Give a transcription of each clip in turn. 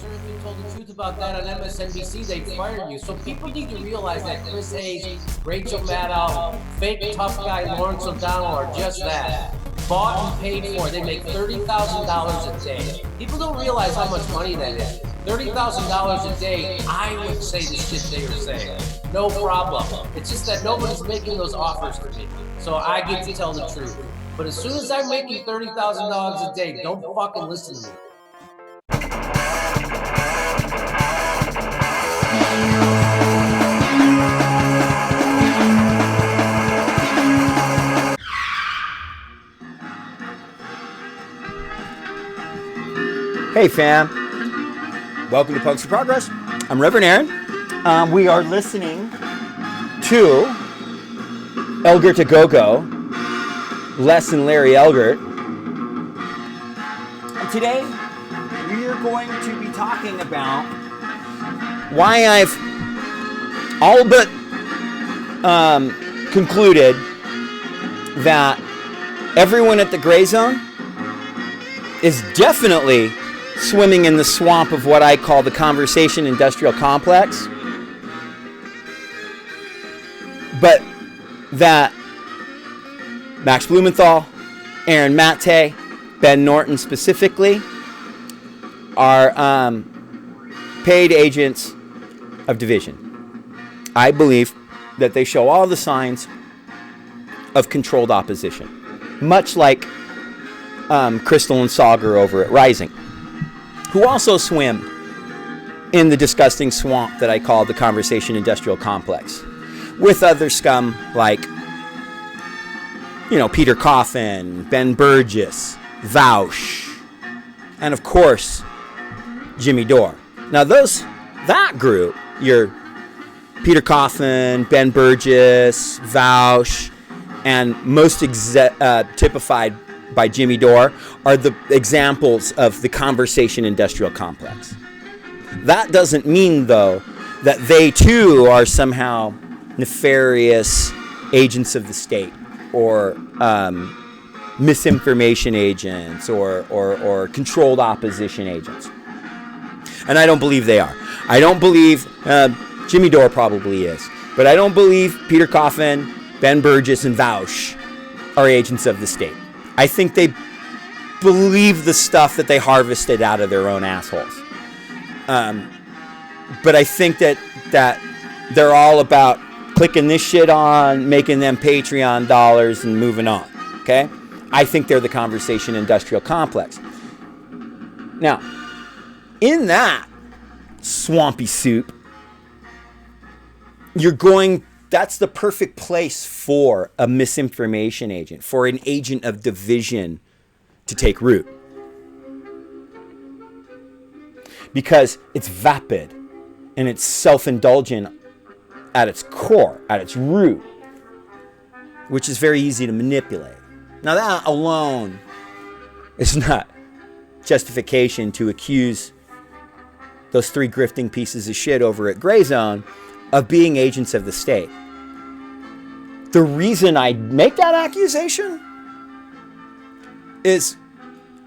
sure if you told the truth about that on MSNBC, they'd fire you. So people need to realize that Chris Hayes, Rachel Maddow, fake tough guy Lawrence O'Donnell are just that. Bought and paid for. They make $30,000 a day. People don't realize how much money that is. $30,000 a day, I would say the shit they are saying. No problem. It's just that nobody's making those offers to me. So I get to tell the truth. But as soon as I'm making $30,000 a day, don't fucking listen to me. Hey fam, welcome to Punks in Progress. I'm Reverend Aaron. We are listening to Elgert to Go-Go, Les and Larry Elgert. And today we are going to be talking about why I've all but concluded that everyone at the Grayzone is definitely swimming in the swamp of what I call the conversation industrial complex, but that Max Blumenthal, Aaron Maté, Ben Norton specifically are paid agents of division. I believe that they show all the signs of controlled opposition, much like Crystal and Sauger over at Rising, who also swim in the disgusting swamp that I call the conversation industrial complex, with other scum like, Peter Coffin, Ben Burgess, Vaush, and of course, Jimmy Dore. Now that group, your Peter Coffin, Ben Burgess, Vaush, and most typified by Jimmy Dore are the examples of the conversation industrial complex. That doesn't mean, though, that they too are somehow nefarious agents of the state or misinformation agents or controlled opposition agents. And I don't believe they are. I don't believe Jimmy Dore probably is, but I don't believe Peter Coffin, Ben Burgess, and Vaush are agents of the state. I think they believe the stuff that they harvested out of their own assholes. But I think that they're all about clicking this shit on, making them Patreon dollars, and moving on. Okay? I think they're the conversation industrial complex. Now, in that swampy soup, that's the perfect place for a misinformation agent, for an agent of division to take root. Because it's vapid and it's self-indulgent at its core, at its root, which is very easy to manipulate. Now that alone is not justification to accuse those three grifting pieces of shit over at Grayzone of being agents of the state. The reason I make that accusation is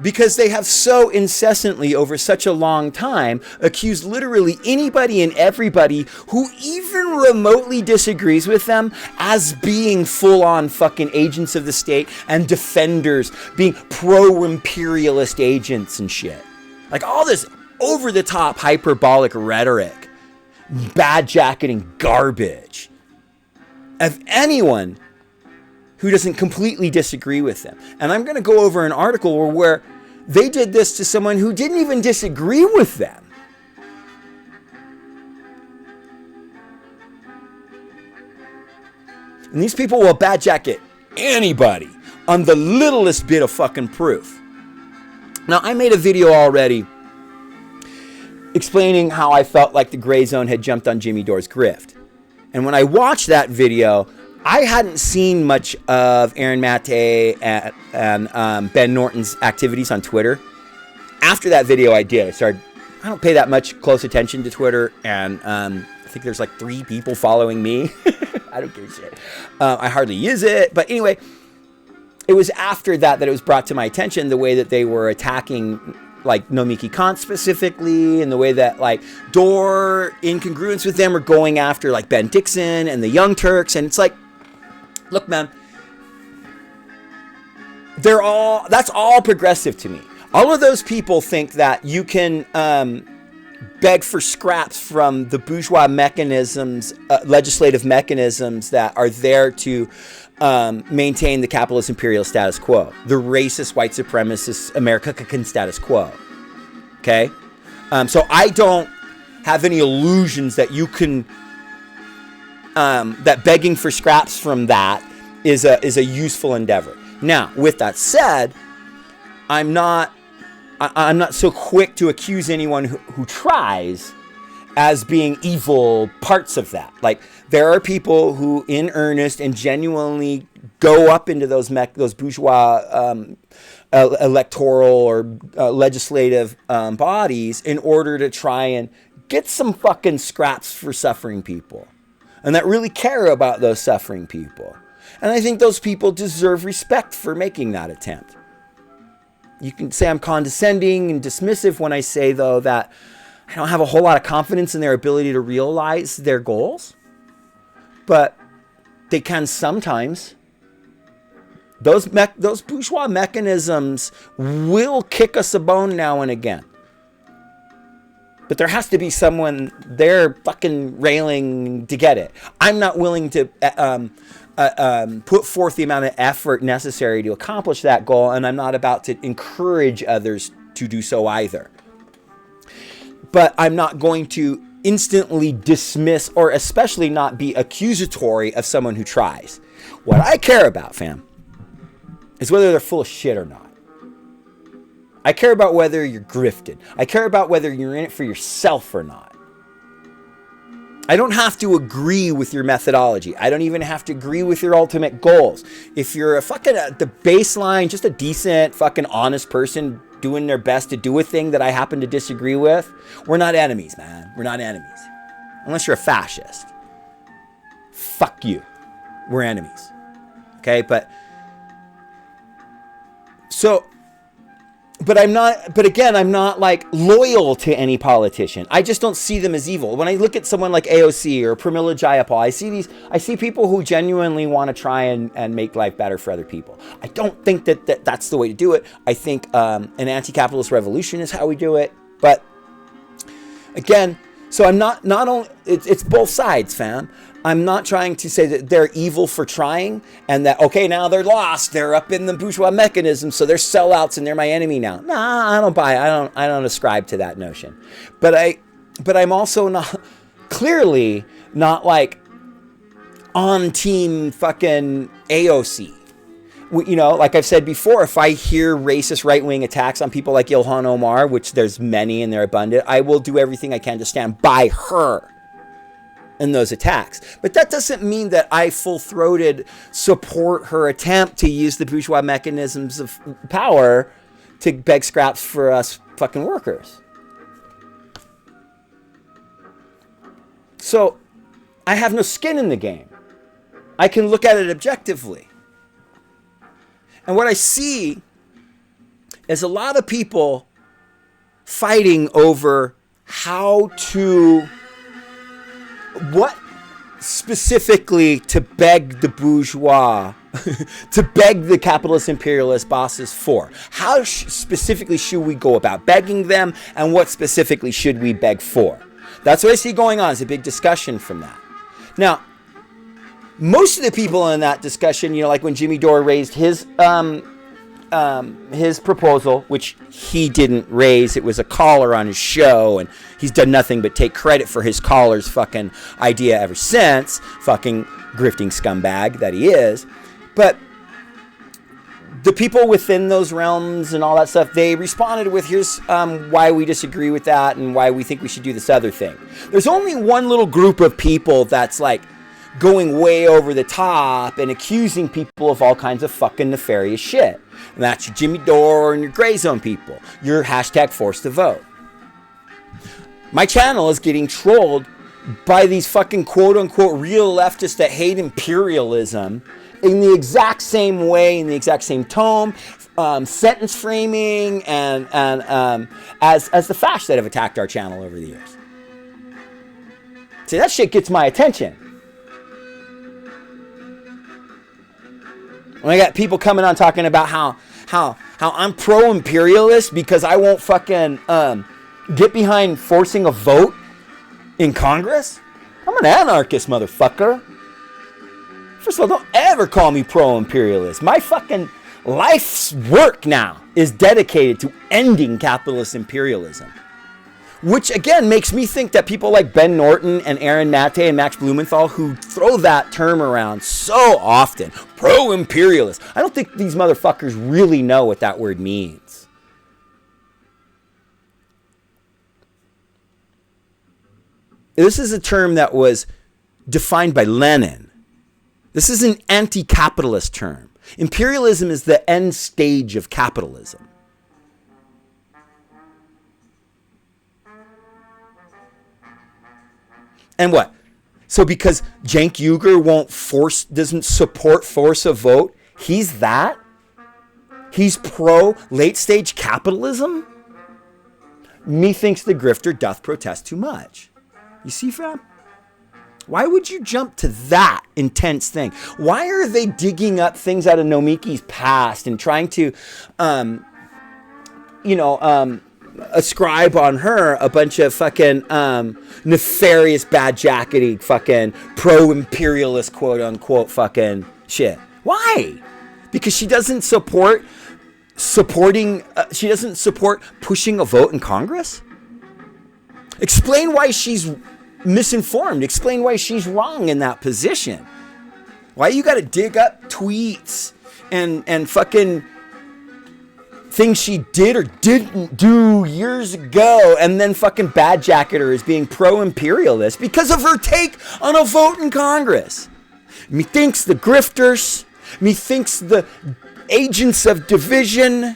because they have so incessantly over such a long time accused literally anybody and everybody who even remotely disagrees with them as being full-on fucking agents of the state and defenders, being pro-imperialist agents and shit. Like all this over-the-top hyperbolic rhetoric, bad-jacketing garbage of anyone who doesn't completely disagree with them. And I'm going to go over an article where they did this to someone who didn't even disagree with them. And these people will bad jacket anybody on the littlest bit of fucking proof. Now, I made a video already explaining how I felt like the Grayzone had jumped on Jimmy Dore's grift. And when I watched that video, I hadn't seen much of Aaron Maté and Ben Norton's activities on Twitter. After that video, I did. I don't pay that much close attention to Twitter, and I think there's like 3 people following me. I don't give a shit. I hardly use it. But anyway, it was after that it was brought to my attention the way that they were attacking like Nomiki Kant specifically, and the way that like Dorr, in congruence with them, are going after like Ben Dixon and the Young Turks. And it's like, look, man, that's all progressive to me. All of those people think that you can beg for scraps from the bourgeois mechanisms, legislative mechanisms that are there to maintain the capitalist imperial status quo, the racist, white supremacist American status quo. Okay? So I don't have any illusions that you can, that begging for scraps from that is a useful endeavor. Now, with that said, I'm not so quick to accuse anyone who tries as being evil parts of that. Like, there are people who, in earnest and genuinely, go up into those bourgeois electoral or legislative bodies in order to try and get some fucking scraps for suffering people, and that really care about those suffering people. And I think those people deserve respect for making that attempt. You can say I'm condescending and dismissive when I say, though, that I don't have a whole lot of confidence in their ability to realize their goals. But they can sometimes. Those bourgeois mechanisms will kick us a bone now and again. But there has to be someone there fucking railing to get it. I'm not willing to put forth the amount of effort necessary to accomplish that goal, and I'm not about to encourage others to do so either. But I'm not going to instantly dismiss or especially not be accusatory of someone who tries. What I care about, fam, is whether they're full of shit or not. I care about whether you're grifted. I care about whether you're in it for yourself or not. I don't have to agree with your methodology. I don't even have to agree with your ultimate goals. If you're the baseline, just a decent, fucking honest person doing their best to do a thing that I happen to disagree with, we're not enemies, man. We're not enemies. Unless you're a fascist. Fuck you. We're enemies. Okay, but I'm not like loyal to any politician. I just don't see them as evil. When I look at someone like AOC or Pramila Jayapal, I see people who genuinely want to try and make life better for other people. I don't think that's the way to do it. I think an anti-capitalist revolution is how we do it. But again, so I'm not only, it's both sides, fam. I'm not trying to say that they're evil for trying and that, okay, now they're lost. They're up in the bourgeois mechanism, so they're sellouts and they're my enemy now. Nah, I don't buy it. I don't ascribe to that notion. But I'm also not, clearly not like on team fucking AOC. Like I've said before, if I hear racist right-wing attacks on people like Ilhan Omar, which there's many and they're abundant, I will do everything I can to stand by her in those attacks. But that doesn't mean that I full-throated support her attempt to use the bourgeois mechanisms of power to beg scraps for us fucking workers. So I have no skin in the game. I can look at it objectively. And what I see is a lot of people fighting over what specifically to beg the bourgeois, to beg the capitalist imperialist bosses for. How specifically should we go about begging them, and what specifically should we beg for? That's what I see going on. It's a big discussion from that. Now, most of the people in that discussion, like when Jimmy Dore raised his proposal, which he didn't raise, it was a caller on his show, and he's done nothing but take credit for his caller's fucking idea ever since, fucking grifting scumbag that he is. But the people within those realms and all that stuff, they responded with, here's why we disagree with that and why we think we should do this other thing. There's only one little group of people that's like going way over the top and accusing people of all kinds of fucking nefarious shit. And that's your Jimmy Dore and your Grayzone people. Your hashtag forced to vote. My channel is getting trolled by these fucking quote-unquote real leftists that hate imperialism in the exact same way, in the exact same tone, sentence framing, and as the Fash that have attacked our channel over the years. See, that shit gets my attention. When I got people coming on talking about how I'm pro-imperialist because I won't fucking get behind forcing a vote in Congress. I'm an anarchist, motherfucker. First of all, don't ever call me pro-imperialist. My fucking life's work now is dedicated to ending capitalist imperialism. Which, again, makes me think that people like Ben Norton and Aaron Natte and Max Blumenthal, who throw that term around so often, pro-imperialist, I don't think these motherfuckers really know what that word means. This is a term that was defined by Lenin. This is an anti-capitalist term. Imperialism is the end stage of capitalism. And what? So because Cenk Uygur doesn't support force a vote, he's that? He's pro late stage capitalism? Methinks the grifter doth protest too much. You see, fam? Why would you jump to that intense thing? Why are they digging up things out of Nomiki's past and trying to, ascribe on her a bunch of fucking nefarious, bad-jacketing, fucking pro-imperialist, quote-unquote, fucking shit? Why? Because she doesn't support pushing a vote in Congress? Explain why she's misinformed. Explain why she's wrong in that position. Why you got to dig up tweets and fucking things she did or didn't do years ago and then fucking bad jacket her as being pro-imperialist because of her take on a vote in Congress. Methinks the grifters, methinks the agents of division,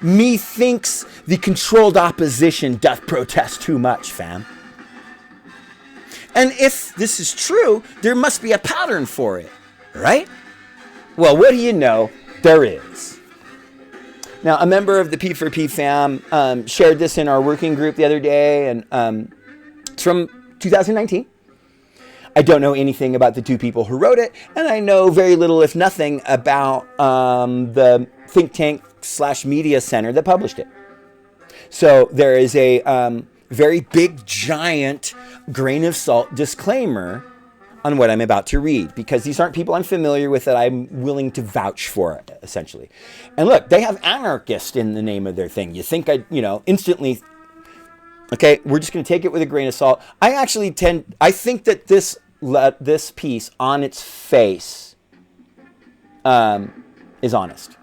methinks the controlled opposition doth protest too much, fam. And if this is true, there must be a pattern for it, right? Well, what do you know? There is. Now, a member of the P4P fam shared this in our working group the other day, and it's from 2019. I don't know anything about the two people who wrote it, and I know very little, if nothing, about the think tank / media center that published it. So there is a very big, giant grain of salt disclaimer on what I'm about to read, because these aren't people I'm familiar with that I'm willing to vouch for, essentially. And look, they have anarchist in the name of their thing. You think instantly, okay, we're just going to take it with a grain of salt. I think that this piece on its face is honest.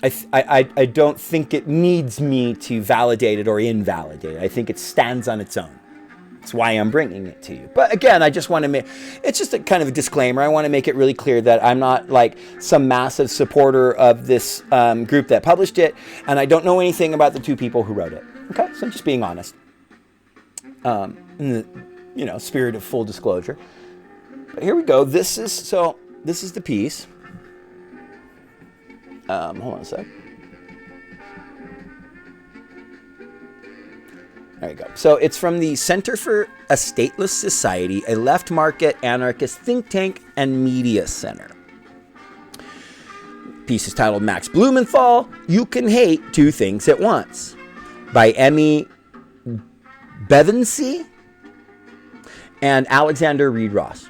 I don't think it needs me to validate it or invalidate it. I think it stands on its own. That's why I'm bringing it to you. But again, I just want to it's just a kind of a disclaimer. I want to make it really clear that I'm not like some massive supporter of this group that published it, and I don't know anything about the two people who wrote it. Okay, so I'm just being honest. In the spirit of full disclosure. But here we go. This is the piece. Hold on a sec. There you go. So it's from the Center for a Stateless Society, a left market anarchist think tank and media center. Piece is titled Max Blumenthal, You Can Hate Two Things at Once, by Emmy Bevensey and Alexander Reed Ross.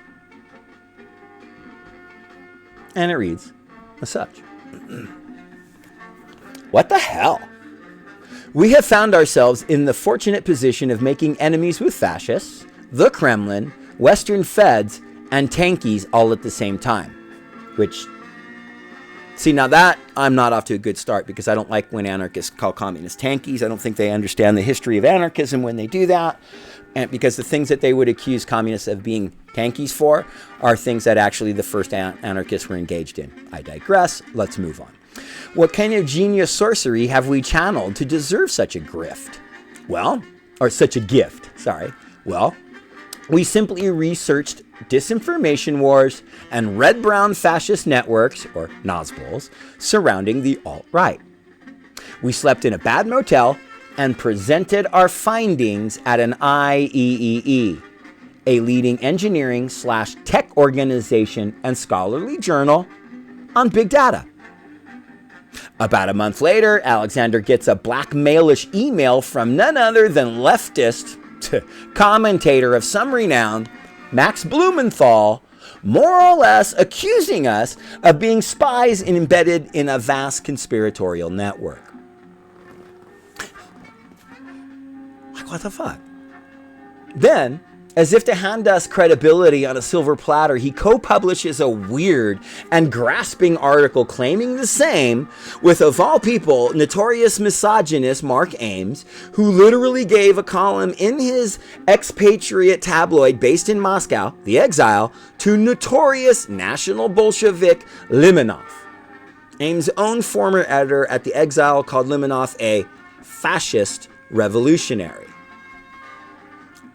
And it reads as such. What the hell? We have found ourselves in the fortunate position of making enemies with fascists, the Kremlin, Western feds, and tankies all at the same time. Now that I'm not off to a good start, because I don't like when anarchists call communists tankies. I don't think they understand the history of anarchism when they do that. And because the things that they would accuse communists of being tankies for are things that actually the first anarchists were engaged in. I digress. Let's move on. What kind of genius sorcery have we channeled to deserve such a grift? Or such a gift, sorry. Well, We simply researched disinformation wars and red-brown fascist networks, or Nazbols, surrounding the alt-right. We slept in a bad motel and presented our findings at an IEEE, a leading engineering/tech organization and scholarly journal on big data. About a month later, Alexander gets a blackmailish email from none other than leftist commentator of some renown, Max Blumenthal, more or less accusing us of being spies and embedded in a vast conspiratorial network. Like, what the fuck? Then, as if to hand us credibility on a silver platter, he co-publishes a weird and grasping article claiming the same with, of all people, notorious misogynist Mark Ames, who literally gave a column in his expatriate tabloid based in Moscow, The Exile, to notorious National Bolshevik Limonov. Ames' own former editor at The Exile called Limonov a fascist revolutionary.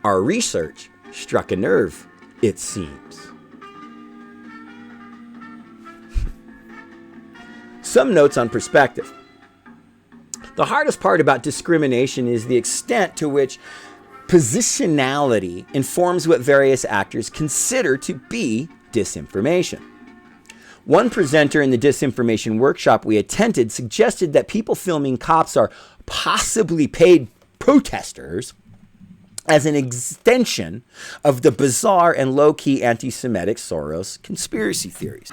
Our research struck a nerve, it seems. Some notes on perspective. The hardest part about discrimination is the extent to which positionality informs what various actors consider to be disinformation. One presenter in the disinformation workshop we attended suggested that people filming cops are possibly paid protesters as an extension of the bizarre and low-key anti-Semitic Soros conspiracy theories.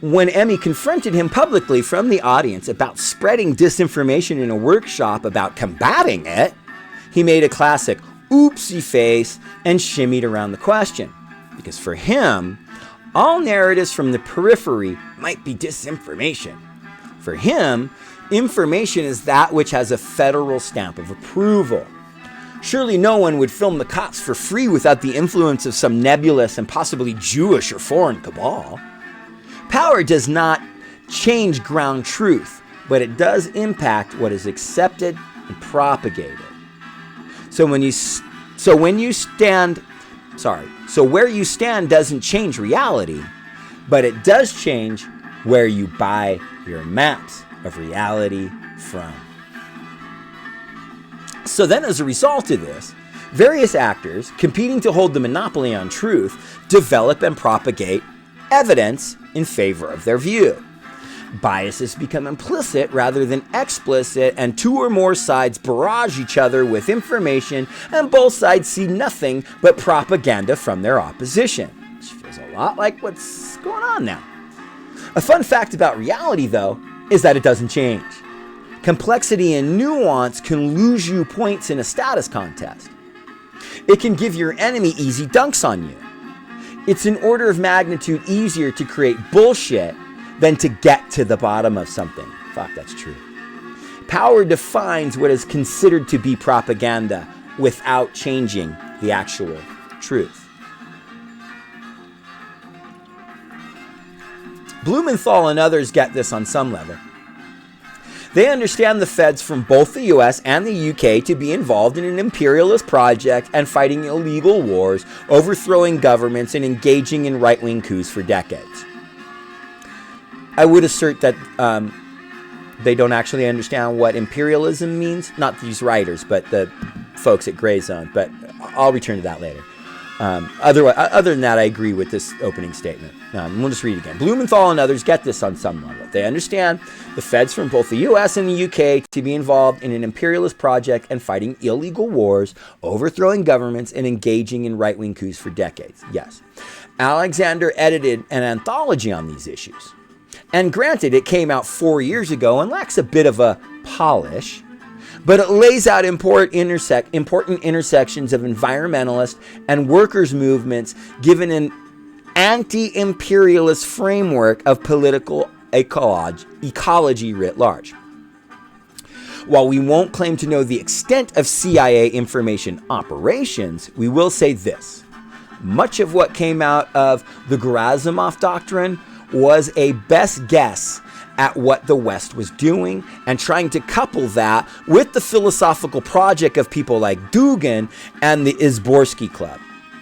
When Emmy confronted him publicly from the audience about spreading disinformation in a workshop about combating it, he made a classic oopsie face and shimmied around the question. Because for him, all narratives from the periphery might be disinformation. For him, information is that which has a federal stamp of approval. Surely no one would film the cops for free without the influence of some nebulous and possibly Jewish or foreign cabal. Power does not change ground truth, but it does impact what is accepted and propagated. So where you stand doesn't change reality, but it does change where you buy your maps of reality from. So then, as a result of this, various actors competing to hold the monopoly on truth develop and propagate evidence in favor of their view. Biases become implicit rather than explicit, and two or more sides barrage each other with information, and both sides see nothing but propaganda from their opposition. Which feels a lot like what's going on now. A fun fact about reality, though, is that it doesn't change. Complexity and nuance can lose you points in a status contest. It can give your enemy easy dunks on you. It's an order of magnitude easier to create bullshit than to get to the bottom of something. Fuck, that's true. Power defines what is considered to be propaganda without changing the actual truth. Blumenthal and others get this on some level. They understand the feds from both the US and the UK to be involved in an imperialist project and fighting illegal wars, overthrowing governments, and engaging in right-wing coups for decades. I would assert that they don't actually understand what imperialism means. Not these writers, but the folks at Grayzone. But I'll return to that later. Other than that, I agree with this opening statement. We'll just read it again. Blumenthal and others get this on some level. They understand the feds from both the US and the UK to be involved in an imperialist project and fighting illegal wars, overthrowing governments, and engaging in right-wing coups for decades. Yes. Alexander edited an anthology on these issues. And granted, it came out 4 years ago and lacks a bit of a polish, but it lays out important intersections of environmentalist and workers' movements given an anti-imperialist framework of political ecology writ large. While we won't claim to know the extent of CIA information operations, we will say this. Much of what came out of the Gerasimov Doctrine was a best guess at what the West was doing and trying to couple that with the philosophical project of people like Dugin and the Izborsky Club.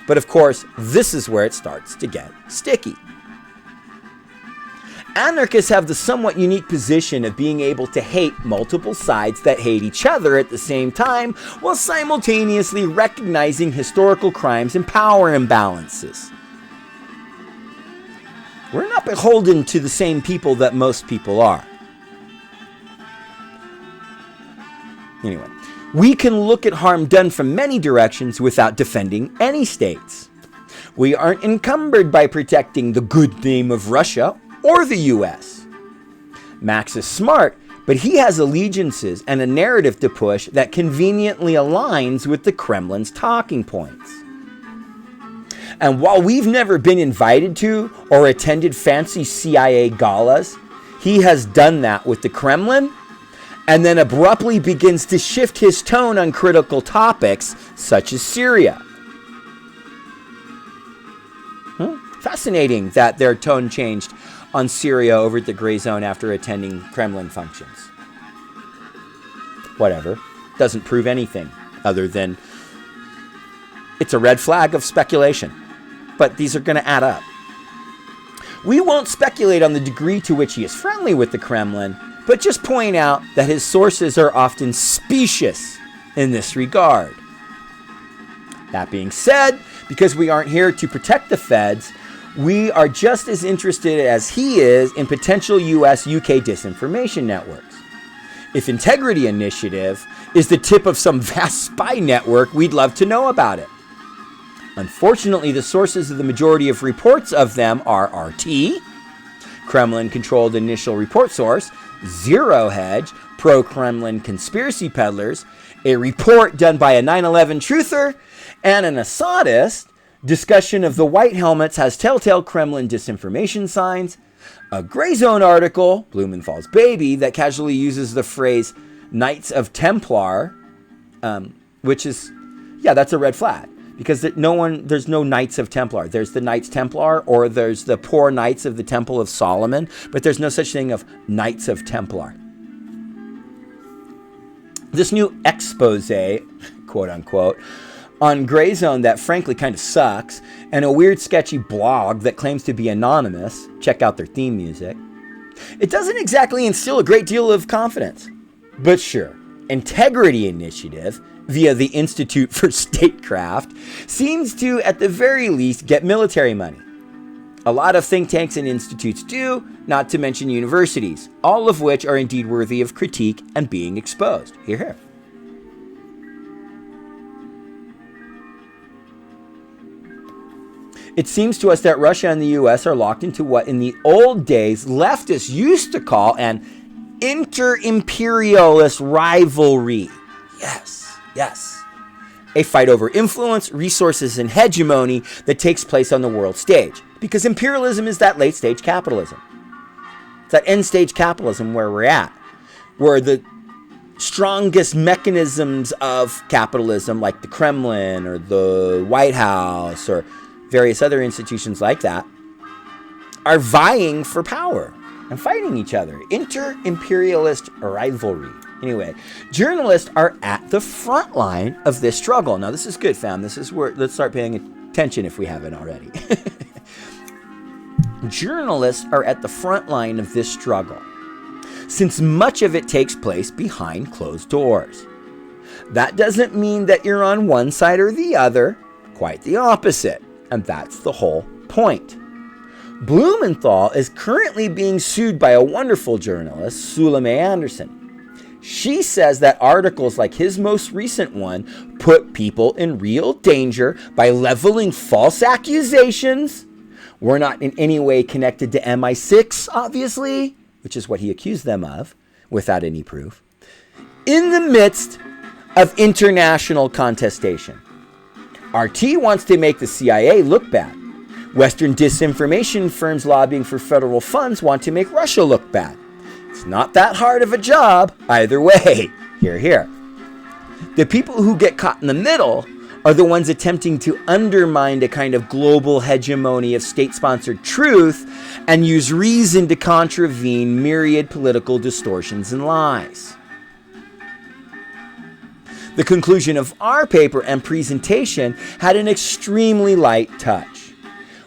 But of course, this is where it starts to get sticky. Anarchists have the somewhat unique position of being able to hate multiple sides that hate each other at the same time, while simultaneously recognizing historical crimes and power imbalances. We're not beholden to the same people that most people are. Anyway, we can look at harm done from many directions without defending any states. We aren't encumbered by protecting the good name of Russia or the US. Max is smart, but he has allegiances and a narrative to push that conveniently aligns with the Kremlin's talking points. And while we've never been invited to or attended fancy CIA galas, he has done that with the Kremlin and then abruptly begins to shift his tone on critical topics such as Syria. Fascinating that their tone changed on Syria over at the Grayzone after attending Kremlin functions. Whatever. Doesn't prove anything other than it's a red flag of speculation. But these are going to add up. We won't speculate on the degree to which he is friendly with the Kremlin, but just point out that his sources are often specious in this regard. That being said, because we aren't here to protect the feds, we are just as interested as he is in potential US-UK disinformation networks. If Integrity Initiative is the tip of some vast spy network, we'd love to know about it. Unfortunately, the sources of the majority of reports of them are RT, Kremlin-controlled initial report source, Zero Hedge, pro-Kremlin conspiracy peddlers, a report done by a 9/11 truther, and an Assadist. Discussion of the White Helmets has telltale Kremlin disinformation signs, a Grayzone article, Blumenthal's baby, that casually uses the phrase Knights of Templar, which is, that's a red flag. Because there's no Knights of Templar. There's the Knights Templar, or there's the poor Knights of the Temple of Solomon, but there's no such thing of Knights of Templar. This new expose, quote unquote, on Grayzone that frankly kind of sucks, and a weird sketchy blog that claims to be anonymous, check out their theme music, it doesn't exactly instill a great deal of confidence. But sure, Integrity Initiative, via the Institute for Statecraft, seems to, at the very least, get military money. A lot of think tanks and institutes do, not to mention universities, all of which are indeed worthy of critique and being exposed. Hear, hear. It seems to us that Russia and the US are locked into what in the old days leftists used to call an inter-imperialist rivalry. Yes. A fight over influence, resources, and hegemony that takes place on the world stage. Because imperialism is that late-stage capitalism. It's that end-stage capitalism where we're at. Where the strongest mechanisms of capitalism, like the Kremlin or the White House or various other institutions like that, are vying for power and fighting each other. Inter-imperialist rivalry. Anyway, journalists are at the front line of this struggle. Now, this is good, fam. This is where, let's start paying attention if we haven't already. Journalists are at the front line of this struggle, since much of it takes place behind closed doors. That doesn't mean that you're on one side or the other, quite the opposite, and that's the whole point. Blumenthal is currently being sued by a wonderful journalist, Suleme Anderson. She says that articles like his most recent one put people in real danger by leveling false accusations. We're not in any way connected to MI6, obviously, which is what he accused them of, without any proof, in the midst of international contestation. RT wants to make the CIA look bad. Western disinformation firms lobbying for federal funds want to make Russia look bad. It's not that hard of a job either way. Hear, hear. The people who get caught in the middle are the ones attempting to undermine a kind of global hegemony of state-sponsored truth and use reason to contravene myriad political distortions and lies. The conclusion of our paper and presentation had an extremely light touch.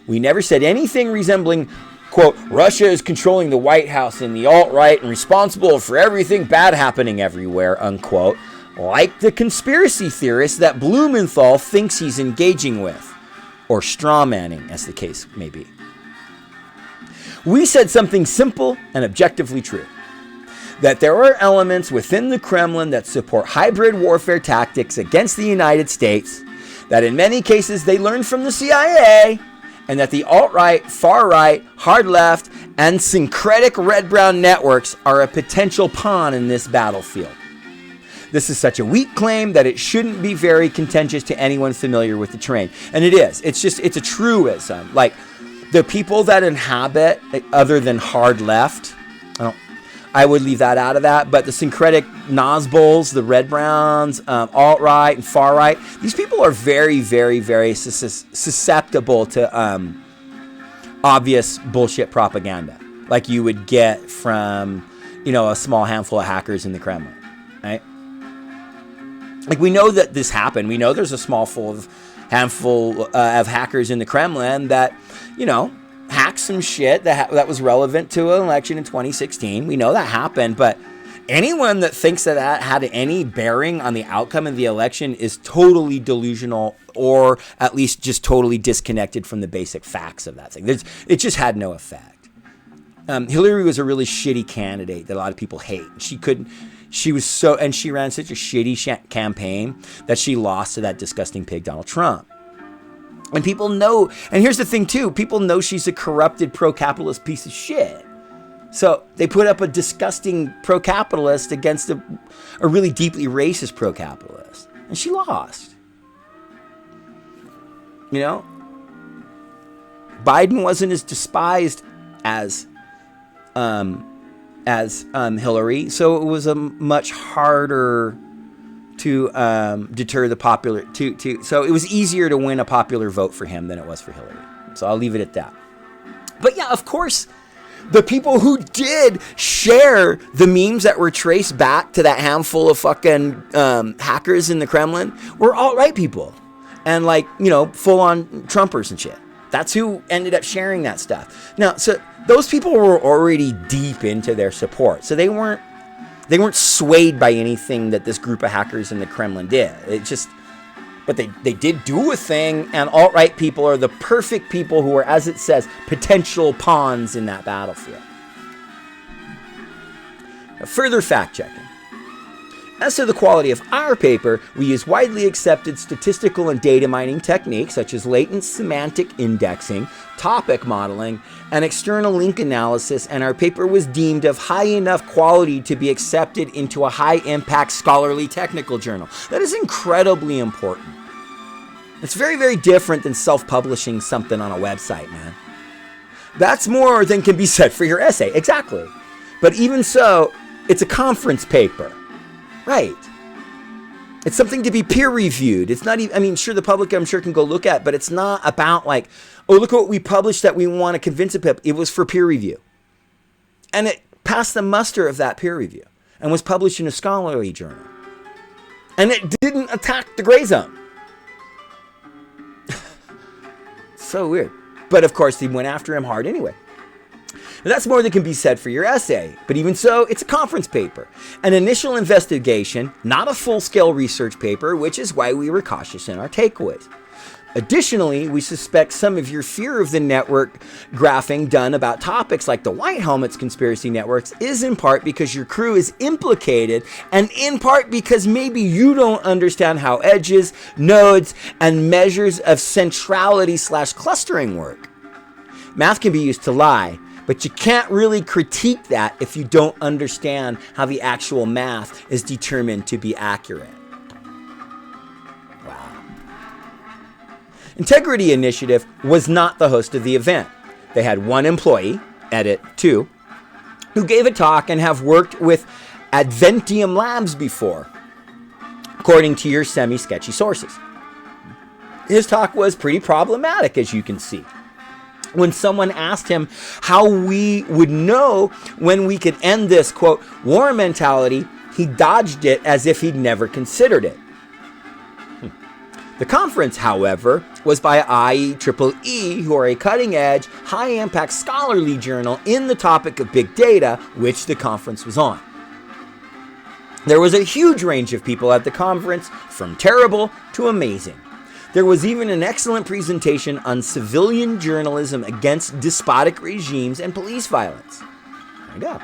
We never said anything resembling, quote, Russia is controlling the White House and the alt-right and responsible for everything bad happening everywhere, unquote, like the conspiracy theorists that Blumenthal thinks he's engaging with, or strawmanning, as the case may be. We said something simple and objectively true, that there are elements within the Kremlin that support hybrid warfare tactics against the United States, that in many cases they learned from the CIA, and that the alt-right, far-right, hard-left, and syncretic red-brown networks are a potential pawn in this battlefield. This is such a weak claim that it shouldn't be very contentious to anyone familiar with the terrain. And it is. It's a truism. Like, the people that inhabit, other than hard left, I would leave that out of that, but the syncretic Nazbols, the red browns, alt-right and far-right, these people are very, very, very susceptible to obvious bullshit propaganda, like you would get from, a small handful of hackers in the Kremlin, right? Like, we know that this happened. We know there's a handful of hackers in the Kremlin that, hacked some shit that was relevant to an election in 2016. We know that happened, but anyone that thinks that had any bearing on the outcome of the election is totally delusional, or at least just totally disconnected from the basic facts of that thing. It just had no effect. Hillary was a really shitty candidate that a lot of people hate. She ran such a shitty campaign that she lost to that disgusting pig, Donald Trump. And people know, and here's the thing too, people know she's a corrupted pro-capitalist piece of shit. So they put up a disgusting pro-capitalist against a really deeply racist pro-capitalist. And she lost. Biden wasn't as despised as Hillary, so it was a much harder to deter the popular so it was easier to win a popular vote for him than it was for Hillary. So I'll leave it at that. But yeah, of course, the people who did share the memes that were traced back to that handful of fucking hackers in the Kremlin were alt-right people and full-on Trumpers and shit. That's who ended up sharing that stuff. Now, so those people were already deep into their support, so they weren't swayed by anything that this group of hackers in the Kremlin did. But they did do a thing, and alt-right people are the perfect people who are, as it says, potential pawns in that battlefield. Now, further fact-checking. As to the quality of our paper, we use widely accepted statistical and data mining techniques such as latent semantic indexing, topic modeling, and external link analysis, and our paper was deemed of high enough quality to be accepted into a high-impact scholarly technical journal. That is incredibly important. It's very, very different than self-publishing something on a website, man. That's more than can be said for your essay. Exactly. But even so, it's a conference paper. Right. It's something to be peer-reviewed. It's not even, sure, the public, I'm sure, can go look at, but it's not about look at what we published that we want to convince a people. It was for peer review. And it passed the muster of that peer review and was published in a scholarly journal. And it didn't attack the Grayzone. So weird. But of course, they went after him hard anyway. Now, that's more than can be said for your essay, but even so, it's a conference paper, an initial investigation, not a full-scale research paper, which is why we were cautious in our takeaways. Additionally, we suspect some of your fear of the network graphing done about topics like the White Helmets conspiracy networks is in part because your crew is implicated, and in part because maybe you don't understand how edges, nodes, and measures of centrality/clustering work. Math can be used to lie, but you can't really critique that if you don't understand how the actual math is determined to be accurate. Wow. Integrity Initiative was not the host of the event. They had one employee, Edit 2, who gave a talk and have worked with Adventium Labs before, according to your semi-sketchy sources. His talk was pretty problematic, as you can see. When someone asked him how we would know when we could end this, quote, war mentality, he dodged it as if he'd never considered it. The conference, however, was by IEEE, who are a cutting-edge, high-impact scholarly journal in the topic of big data, which the conference was on. There was a huge range of people at the conference, from terrible to amazing. There was even an excellent presentation on civilian journalism against despotic regimes and police violence. There you go.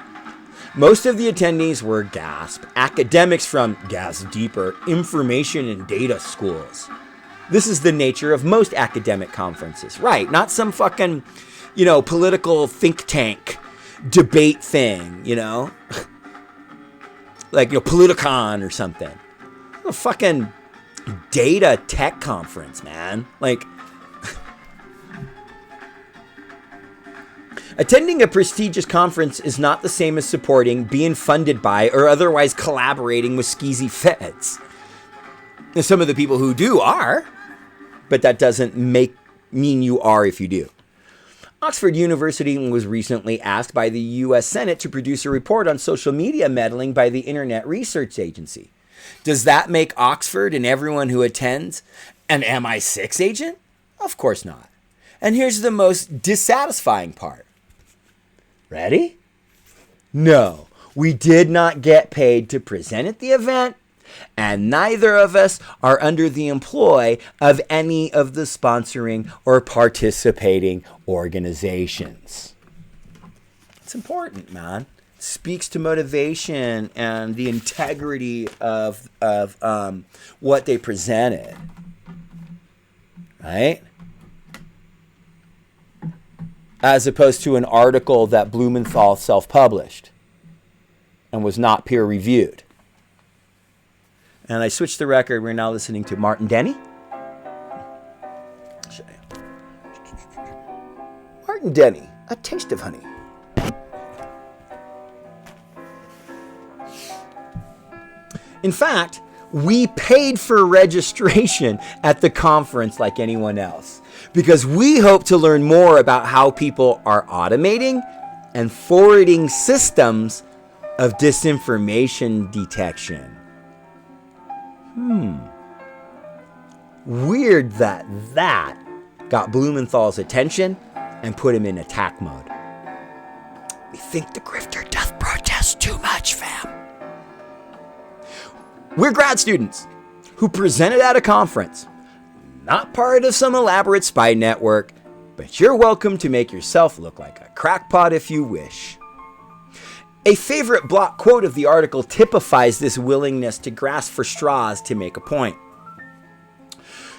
Most of the attendees were GASP, academics from GASP Deeper, information and data schools. This is the nature of most academic conferences, right? Not some fucking, political think tank debate thing, like, Politicon or something. A fucking data tech conference, man. Like, attending a prestigious conference is not the same as supporting, being funded by, or otherwise collaborating with skeezy feds. And some of the people who do are, but that doesn't mean you are if you do. Oxford University was recently asked by the U.S. Senate to produce a report on social media meddling by the Internet Research Agency. Does that make Oxford and everyone who attends an MI6 agent? Of course not. And here's the most dissatisfying part. Ready? No, we did not get paid to present at the event, and neither of us are under the employ of any of the sponsoring or participating organizations. It's important, man. It speaks to motivation and the integrity of what they presented. Right? As opposed to an article that Blumenthal self-published and was not peer-reviewed. And I switched the record. We're now listening to Martin Denny. I'll show you. Martin Denny, A Taste of Honey. In fact, we paid for registration at the conference like anyone else because we hope to learn more about how people are automating and forwarding systems of disinformation detection. Weird that got Blumenthal's attention and put him in attack mode. We think the grifter doth protest too much, fam. We're grad students who presented at a conference, not part of some elaborate spy network, but you're welcome to make yourself look like a crackpot if you wish. A favorite block quote of the article typifies this willingness to grasp for straws to make a point.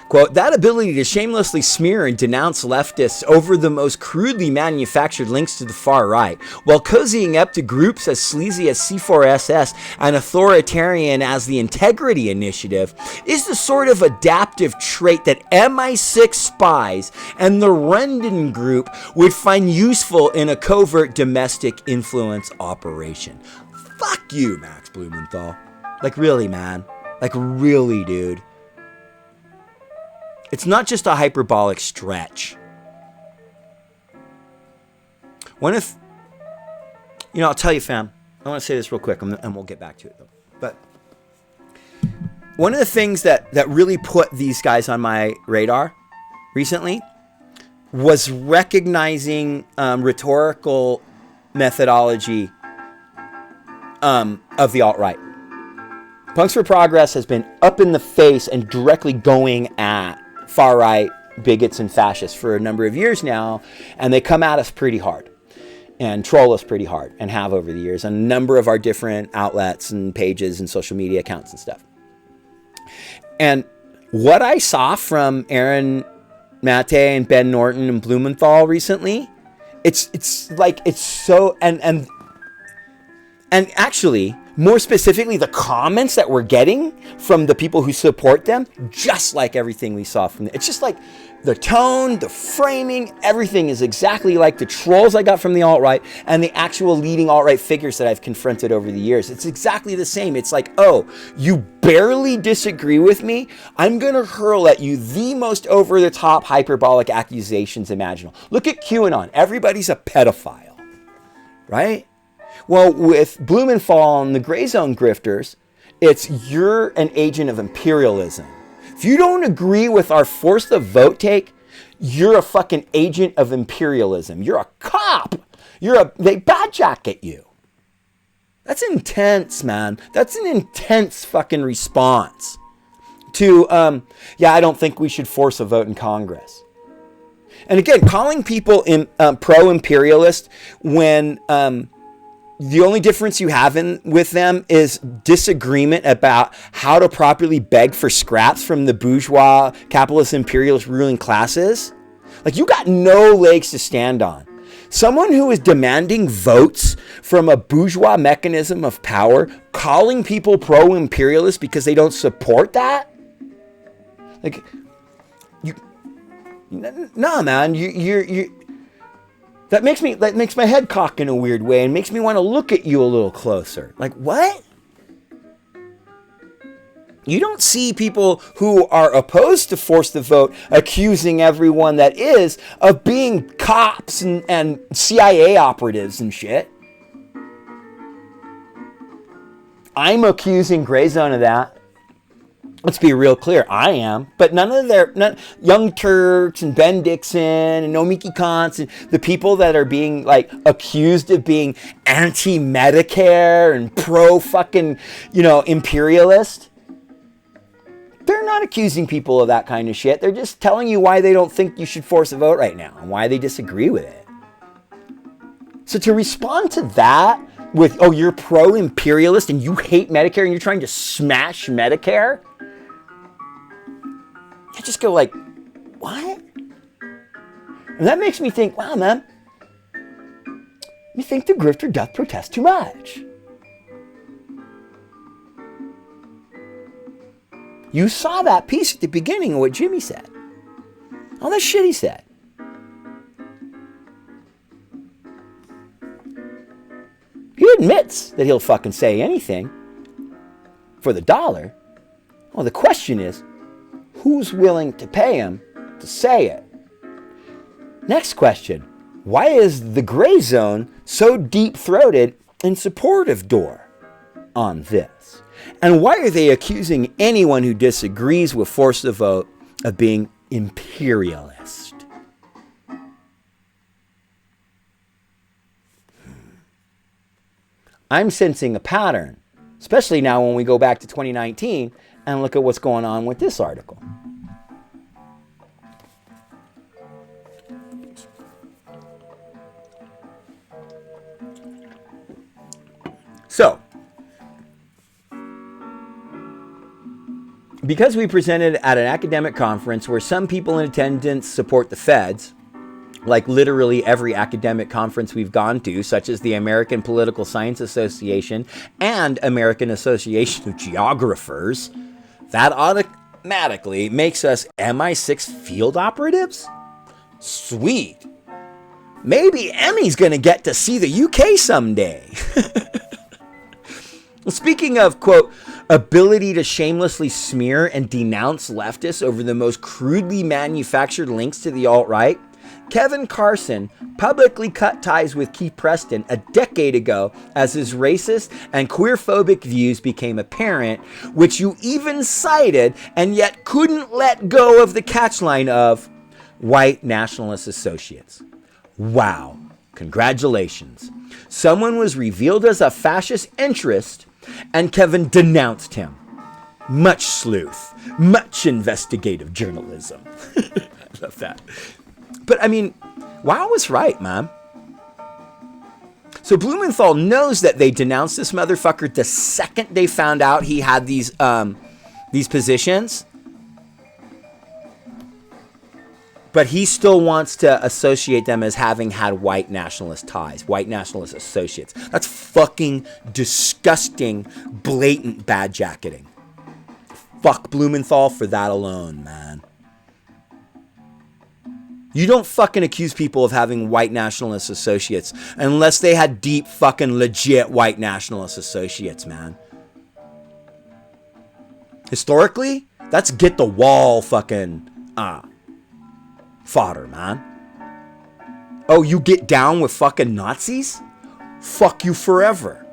Quote, that ability to shamelessly smear and denounce leftists over the most crudely manufactured links to the far right, while cozying up to groups as sleazy as C4SS and authoritarian as the Integrity Initiative, is the sort of adaptive trait that MI6 spies and the Rendon Group would find useful in a covert domestic influence operation. Fuck you, Max Blumenthal. Like, really, man. Like, really, dude. It's not just a hyperbolic stretch. I'll tell you, fam, I want to say this real quick, and we'll get back to it, though. But one of the things that really put these guys on my radar recently was recognizing rhetorical methodology of the alt-right. Punks for Progress has been up in the face and directly going at far-right bigots and fascists for a number of years now, and they come at us pretty hard and troll us pretty hard and have over the years on a number of our different outlets and pages and social media accounts and stuff. And what I saw from Aaron Mate and Ben Norton and Blumenthal recently, it's so and actually more specifically, the comments that we're getting from the people who support them, just like everything we saw from them. It's just like the tone, the framing, everything is exactly like the trolls I got from the alt-right and the actual leading alt-right figures that I've confronted over the years. It's exactly the same. It's like, oh, you barely disagree with me? I'm going to hurl at you the most over-the-top hyperbolic accusations imaginable. Look at QAnon. Everybody's a pedophile, right? Well, with Blumenthal and the Grayzone grifters, it's you're an agent of imperialism. If you don't agree with our force the vote take, you're a fucking agent of imperialism. You're a cop. They badjacket you. That's intense, man. That's an intense fucking response to, I don't think we should force a vote in Congress. And again, calling people pro-imperialist when the only difference you have with them is disagreement about how to properly beg for scraps from the bourgeois, capitalist, imperialist ruling classes. Like, you got no legs to stand on. Someone who is demanding votes from a bourgeois mechanism of power, calling people pro-imperialist because they don't support that? Like, no, man, you're that makes my head cock in a weird way and makes me want to look at you a little closer. Like, what? You don't see people who are opposed to force the vote accusing everyone that is of being cops and CIA operatives and shit. I'm accusing Grayzone of that. Let's be real clear. I am. But none of Young Turks and Ben Dixon and Nomiki Kantz and the people that are being like accused of being anti-Medicare and pro-fucking, imperialist. They're not accusing people of that kind of shit. They're just telling you why they don't think you should force a vote right now and why they disagree with it. So to respond to that with, oh, you're pro-imperialist and you hate Medicare and you're trying to smash Medicare, I just go like, what? And that makes me think, wow, man, you think the grifter doth protest too much. You saw that piece at the beginning of what Jimmy said. All that shit he said. He admits that he'll fucking say anything for the dollar. Well, the question is, who's willing to pay him to say it? Next question. Why is the Grayzone so deep-throated in support of Dore on this? And why are they accusing anyone who disagrees with force the vote of being imperialist? I'm sensing a pattern, especially now when we go back to 2019 and look at what's going on with this article. So, because we presented at an academic conference where some people in attendance support the feds, like literally every academic conference we've gone to, such as the American Political Science Association and American Association of Geographers, that automatically makes us MI6 field operatives? Sweet. Maybe Emmy's going to get to see the UK someday. Speaking of, quote, ability to shamelessly smear and denounce leftists over the most crudely manufactured links to the alt-right, Kevin Carson publicly cut ties with Keith Preston a decade ago as his racist and queerphobic views became apparent, which you even cited and yet couldn't let go of the catchline of white nationalist associates. Wow, congratulations. Someone was revealed as a fascist interest and Kevin denounced him. Much sleuth, much investigative journalism. I love that. But I mean, Wow was right, man. So Blumenthal knows that they denounced this motherfucker the second they found out he had these positions. But he still wants to associate them as having had white nationalist ties, white nationalist associates. That's fucking disgusting, blatant bad jacketing. Fuck Blumenthal for that alone, man. You don't fucking accuse people of having white nationalist associates unless they had deep fucking legit white nationalist associates, man. Historically, that's get the wall fucking fodder, man. Oh, you get down with fucking Nazis? Fuck you forever.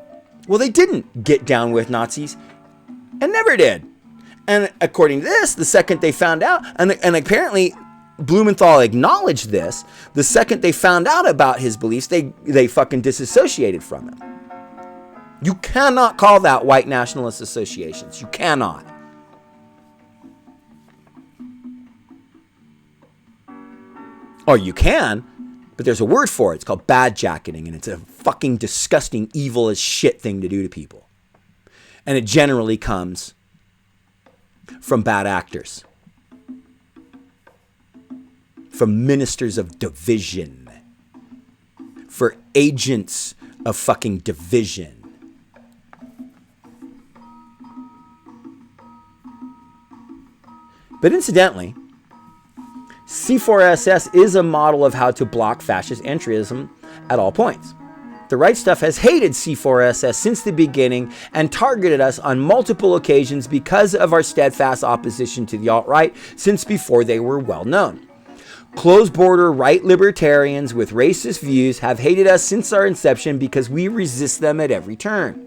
Well, they didn't get down with Nazis and never did. And according to this, the second they found out, and apparently Blumenthal acknowledged this, the second they found out about his beliefs, they fucking disassociated from him. You cannot call that white nationalist associations. You cannot. Or you can, but there's a word for it. It's called bad jacketing, and it's a fucking disgusting, evil as shit thing to do to people. And it generally comes from bad actors. From ministers of division. For agents of fucking division. But incidentally, C4SS is a model of how to block fascist entryism at all points. The Right Stuff has hated C4SS since the beginning and targeted us on multiple occasions because of our steadfast opposition to the alt-right since before they were well known. Closed-border right libertarians with racist views have hated us since our inception because we resist them at every turn.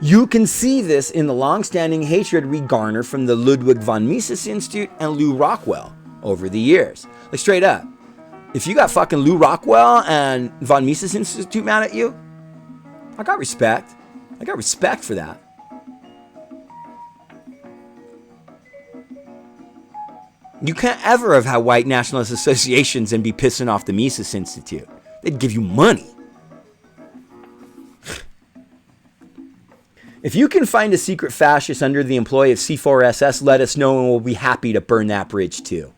You can see this in the long-standing hatred we garner from the Ludwig von Mises Institute and Lew Rockwell over the years. Like, straight up. If you got fucking Lew Rockwell and von Mises Institute mad at you, I got respect. I got respect for that. You can't ever have had white nationalist associations and be pissing off the Mises Institute. They'd give you money. If you can find a secret fascist under the employ of C4SS, let us know and we'll be happy to burn that bridge too.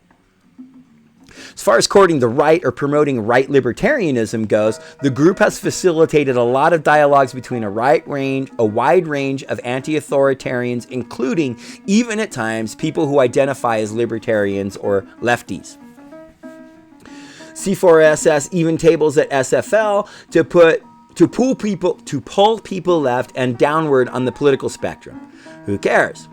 As far as courting the right or promoting right libertarianism goes, the group has facilitated a lot of dialogues between a wide range of anti-authoritarians, including, even at times, people who identify as libertarians or lefties. C4SS even tables at SFL to pull people left and downward on the political spectrum. Who cares?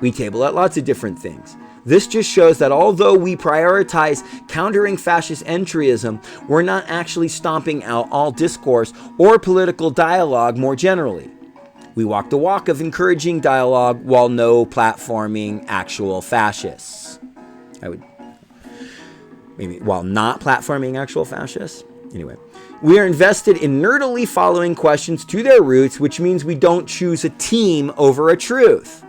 We table at lots of different things. This just shows that although we prioritize countering fascist entryism, we're not actually stomping out all discourse or political dialogue more generally. We walk the walk of encouraging dialogue while no platforming actual fascists. While not platforming actual fascists. Anyway. We are invested in nerdily following questions to their roots, which means we don't choose a team over a truth.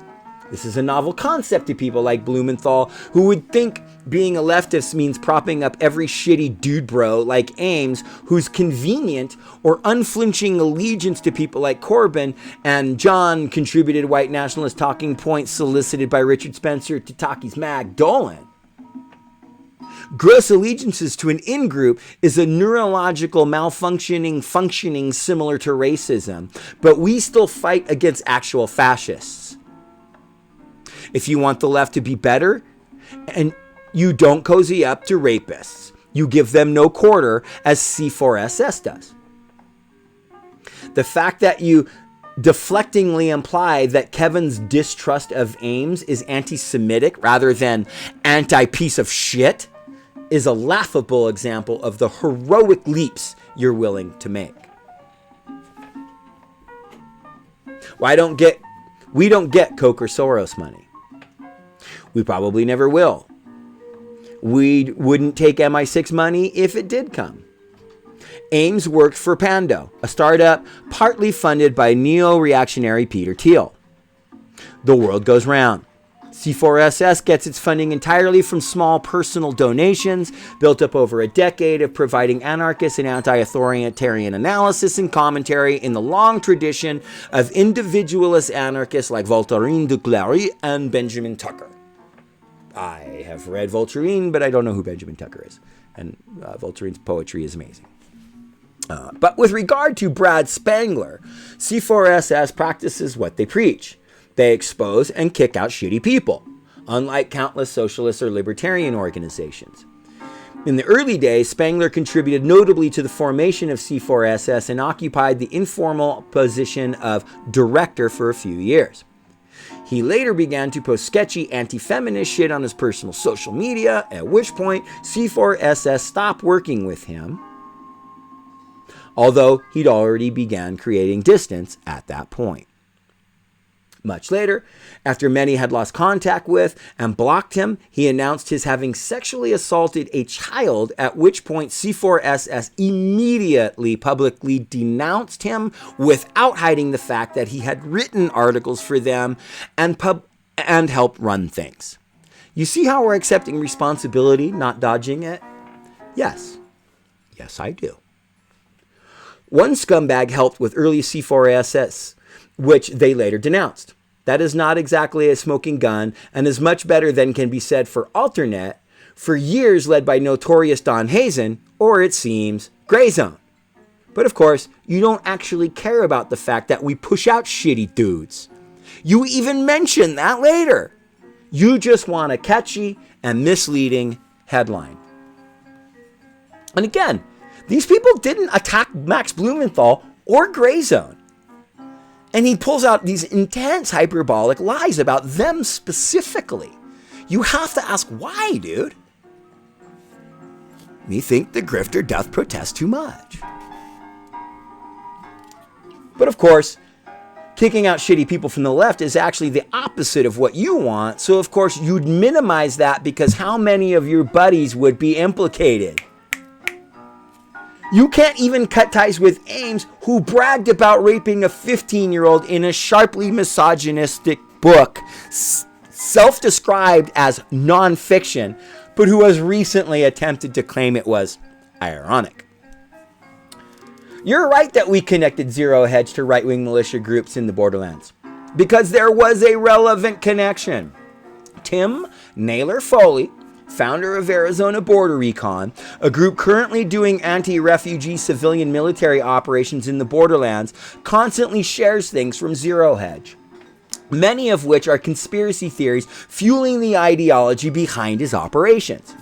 This is a novel concept to people like Blumenthal, who would think being a leftist means propping up every shitty dude bro like Ames, whose convenient or unflinching allegiance to people like Corbyn and John contributed white nationalist talking points solicited by Richard Spencer to Taki's Mag Dolan. Gross allegiances to an in-group is a neurological functioning similar to racism, but we still fight against actual fascists. If you want the left to be better, and you don't cozy up to rapists, you give them no quarter, as C4SS does. The fact that you deflectingly imply that Kevin's distrust of Ames is anti-Semitic rather than anti-piece of shit is a laughable example of the heroic leaps you're willing to make. We don't get Koch or Soros money. We probably never will. We wouldn't take MI6 money if it did come. Ames worked for Pando, a startup partly funded by neo-reactionary Peter Thiel. The world goes round. C4SS gets its funding entirely from small personal donations built up over a decade of providing anarchist and anti-authoritarian analysis and commentary in the long tradition of individualist anarchists like Voltairine de Cleyre and Benjamin Tucker. I have read Voltairine, but I don't know who Benjamin Tucker is. And Voltairine's poetry is amazing. But with regard to Brad Spangler, C4SS practices what they preach. They expose and kick out shitty people, unlike countless socialist or libertarian organizations. In the early days, Spangler contributed notably to the formation of C4SS and occupied the informal position of director for a few years. He later began to post sketchy anti-feminist shit on his personal social media, at which point C4SS stopped working with him, although he'd already began creating distance at that point. Much later, after many had lost contact with and blocked him, he announced his having sexually assaulted a child, at which point C4SS immediately publicly denounced him without hiding the fact that he had written articles for them and helped run things. You see how we're accepting responsibility, not dodging it? Yes. Yes, I do. One scumbag helped with early C4SS, which they later denounced. That is not exactly a smoking gun and is much better than can be said for Alternet, for years led by notorious Don Hazen, or it seems, Grayzone. But of course, you don't actually care about the fact that we push out shitty dudes. You even mention that later. You just want a catchy and misleading headline. And again, these people didn't attack Max Blumenthal or Grayzone. And he pulls out these intense hyperbolic lies about them specifically. You have to ask why, dude. Me think the grifter doth protest too much. But of course, kicking out shitty people from the left is actually the opposite of what you want. So of course you'd minimize that because how many of your buddies would be implicated? You can't even cut ties with Ames, who bragged about raping a 15-year-old in a sharply misogynistic book, self-described as nonfiction, but who has recently attempted to claim it was ironic. You're right that we connected Zero Hedge to right-wing militia groups in the borderlands, because there was a relevant connection. Tim Naylor Foley, founder of Arizona Border Recon, a group currently doing anti-refugee civilian military operations in the borderlands, constantly shares things from Zero Hedge, many of which are conspiracy theories fueling the ideology behind his operations.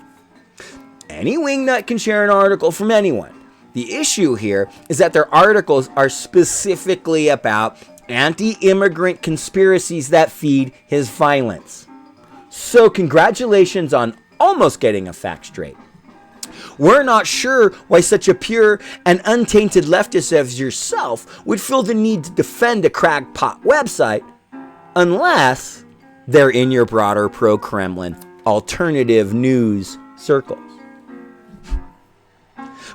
Any wingnut can share an article from anyone. The issue here is that their articles are specifically about anti-immigrant conspiracies that feed his violence. So congratulations on almost getting a fact straight. We're not sure why such a pure and untainted leftist as yourself would feel the need to defend a crackpot website unless they're in your broader pro-Kremlin alternative news circles.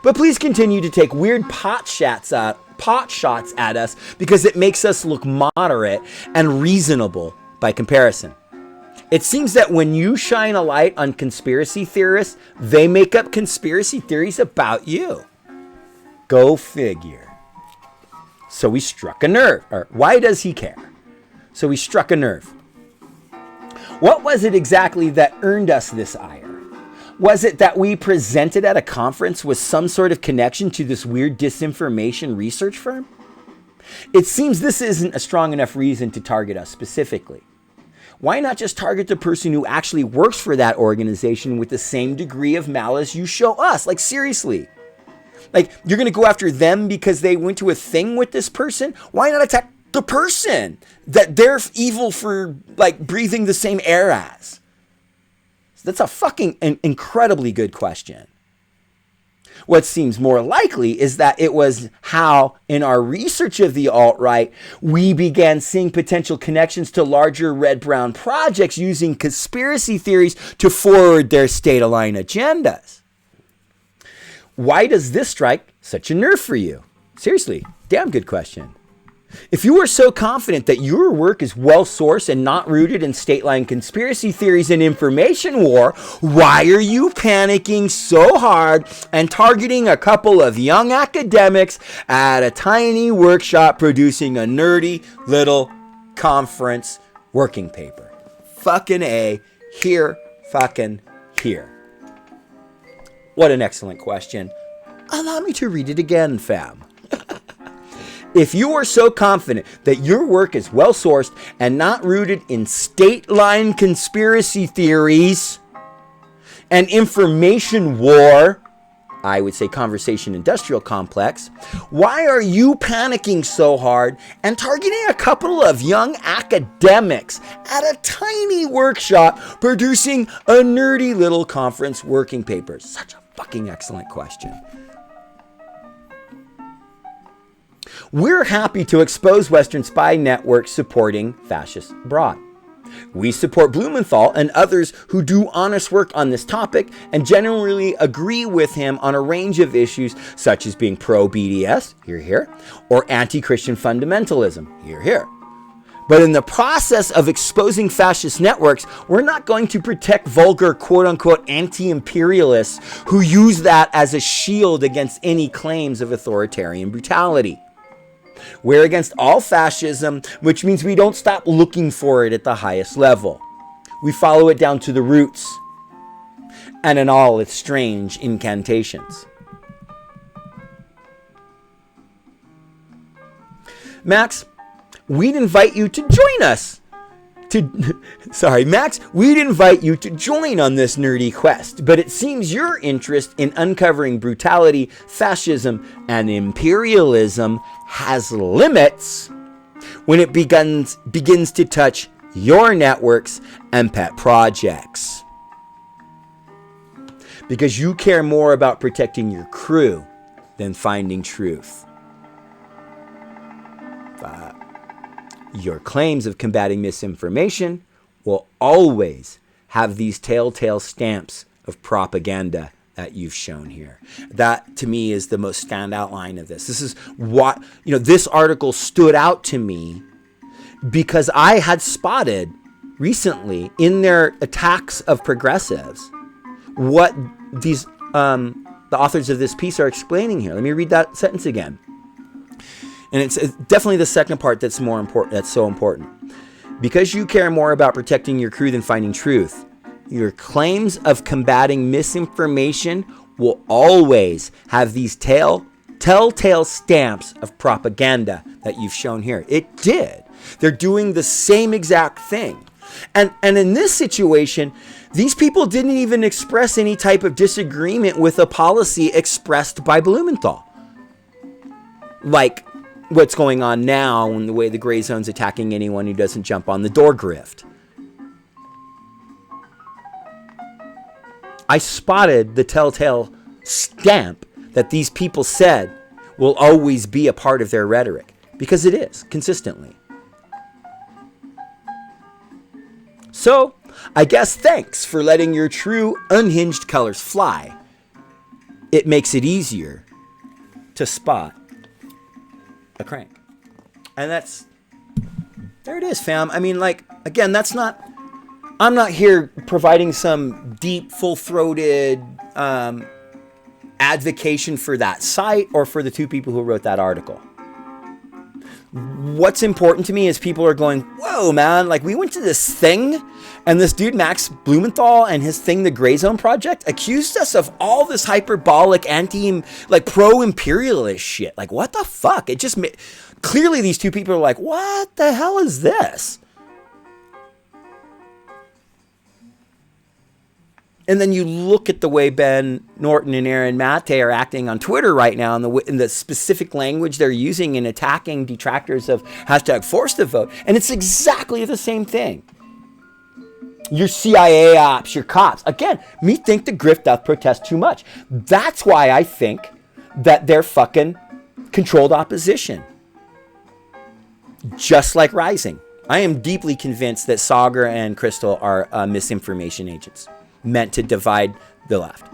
But please continue to take weird pot shots at us because it makes us look moderate and reasonable by comparison. It seems that when you shine a light on conspiracy theorists, they make up conspiracy theories about you. Go figure. So we struck a nerve. Or why does he care? So we struck a nerve. What was it exactly that earned us this ire? Was it that we presented at a conference with some sort of connection to this weird disinformation research firm? It seems this isn't a strong enough reason to target us specifically. Why not just target the person who actually works for that organization with the same degree of malice you show us? Like, seriously. Like, you're going to go after them because they went to a thing with this person? Why not attack the person that they're evil for, like, breathing the same air as? That's a fucking incredibly good question. What seems more likely is that it was how, in our research of the alt-right, we began seeing potential connections to larger red-brown projects using conspiracy theories to forward their state-aligned agendas. Why does this strike such a nerve for you? Seriously, damn good question. If you are so confident that your work is well-sourced and not rooted in state-line conspiracy theories and information war, why are you panicking so hard and targeting a couple of young academics at a tiny workshop producing a nerdy little conference working paper? Fucking A, here fucking here? What an excellent question. Allow me to read it again, fam. If you are so confident that your work is well sourced and not rooted in state line conspiracy theories and information war, I would say conversation industrial complex, why are you panicking so hard and targeting a couple of young academics at a tiny workshop producing a nerdy little conference working paper? Such a fucking excellent question. We're happy to expose Western spy networks supporting fascists abroad. We support Blumenthal and others who do honest work on this topic and generally agree with him on a range of issues such as being pro-BDS, here, here, or anti-Christian fundamentalism, here, here. But in the process of exposing fascist networks, we're not going to protect vulgar quote-unquote anti-imperialists who use that as a shield against any claims of authoritarian brutality. We're against all fascism, which means we don't stop looking for it at the highest level. We follow it down to the roots and in all its strange incantations. Max, we'd invite you to join us. Max, we'd invite you to join on this nerdy quest, but it seems your interest in uncovering brutality, fascism, and imperialism has limits when it begins to touch your networks and pet projects. Because you care more about protecting your crew than finding truth. Your claims of combating misinformation will always have these telltale stamps of propaganda that you've shown here. That, to me, is the most standout line of this. This is what, this article stood out to me because I had spotted recently in their attacks of progressives what these the authors of this piece are explaining here. Let me read that sentence again. And it's definitely the second part that's more important. That's so important. Because you care more about protecting your crew than finding truth, your claims of combating misinformation will always have these telltale stamps of propaganda that you've shown here. It did. They're doing the same exact thing. And in this situation, these people didn't even express any type of disagreement with a policy expressed by Blumenthal. Like what's going on now and the way the Grayzone's attacking anyone who doesn't jump on the door grift. I spotted the telltale stamp that these people said will always be a part of their rhetoric, because it is, consistently. So, I guess thanks for letting your true unhinged colors fly. It makes it easier to spot a crank. And there it is, fam. I mean, again, I'm not here providing some deep, full-throated advocation for that site or for the two people who wrote that article. What's important to me is people are going, whoa, man, we went to this thing and this dude, Max Blumenthal, and his thing, the Grayzone Project, accused us of all this hyperbolic, pro-imperialist shit. What the fuck? It just clearly these two people are like, what the hell is this? And then you look at the way Ben Norton and Aaron Mate are acting on Twitter right now, and the specific language they're using in attacking detractors of #ForceTheVote. And it's exactly the same thing. Your CIA ops, your cops. Again, me think the grift doth protest too much. That's why I think that they're fucking controlled opposition. Just like Rising. I am deeply convinced that Sauger and Crystal are misinformation agents meant to divide the left.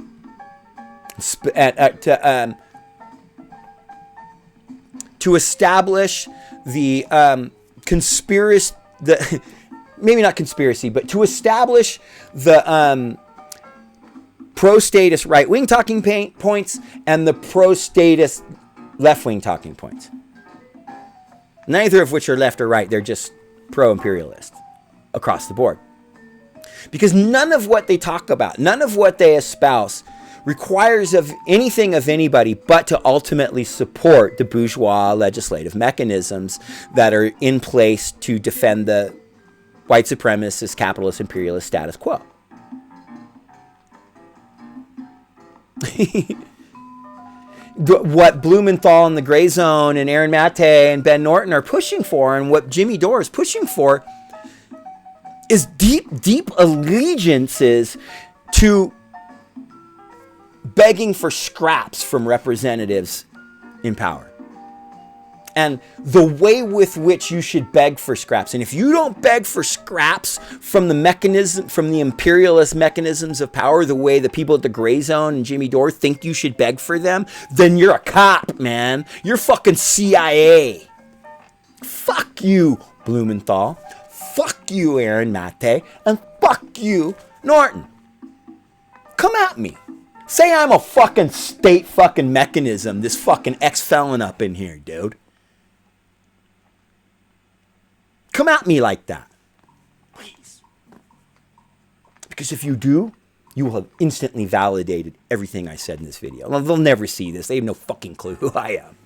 To establish the conspiracy, maybe not conspiracy, but to establish the pro-status right-wing talking points and the pro-status left-wing talking points. Neither of which are left or right. They're just pro-imperialist across the board. Because none of what they talk about, none of what they espouse requires of anything of anybody but to ultimately support the bourgeois legislative mechanisms that are in place to defend the white supremacist, capitalist, imperialist status quo. What Blumenthal and the Grayzone and Aaron Mate and Ben Norton are pushing for, and what Jimmy Dore is pushing for, is deep allegiances to begging for scraps from representatives in power. And the way with which you should beg for scraps. And if you don't beg for scraps from the mechanism, from the imperialist mechanisms of power, the way the people at the Grayzone and Jimmy Dore think you should beg for them, then you're a cop, man. You're fucking CIA. Fuck you, Blumenthal. Fuck you, Aaron Mate. And fuck you, Norton. Come at me. Say I'm a fucking state fucking mechanism, this fucking ex-felon up in here, dude. Come at me like that. Please. Because if you do, you will have instantly validated everything I said in this video. Well, they'll never see this. They have no fucking clue who I am.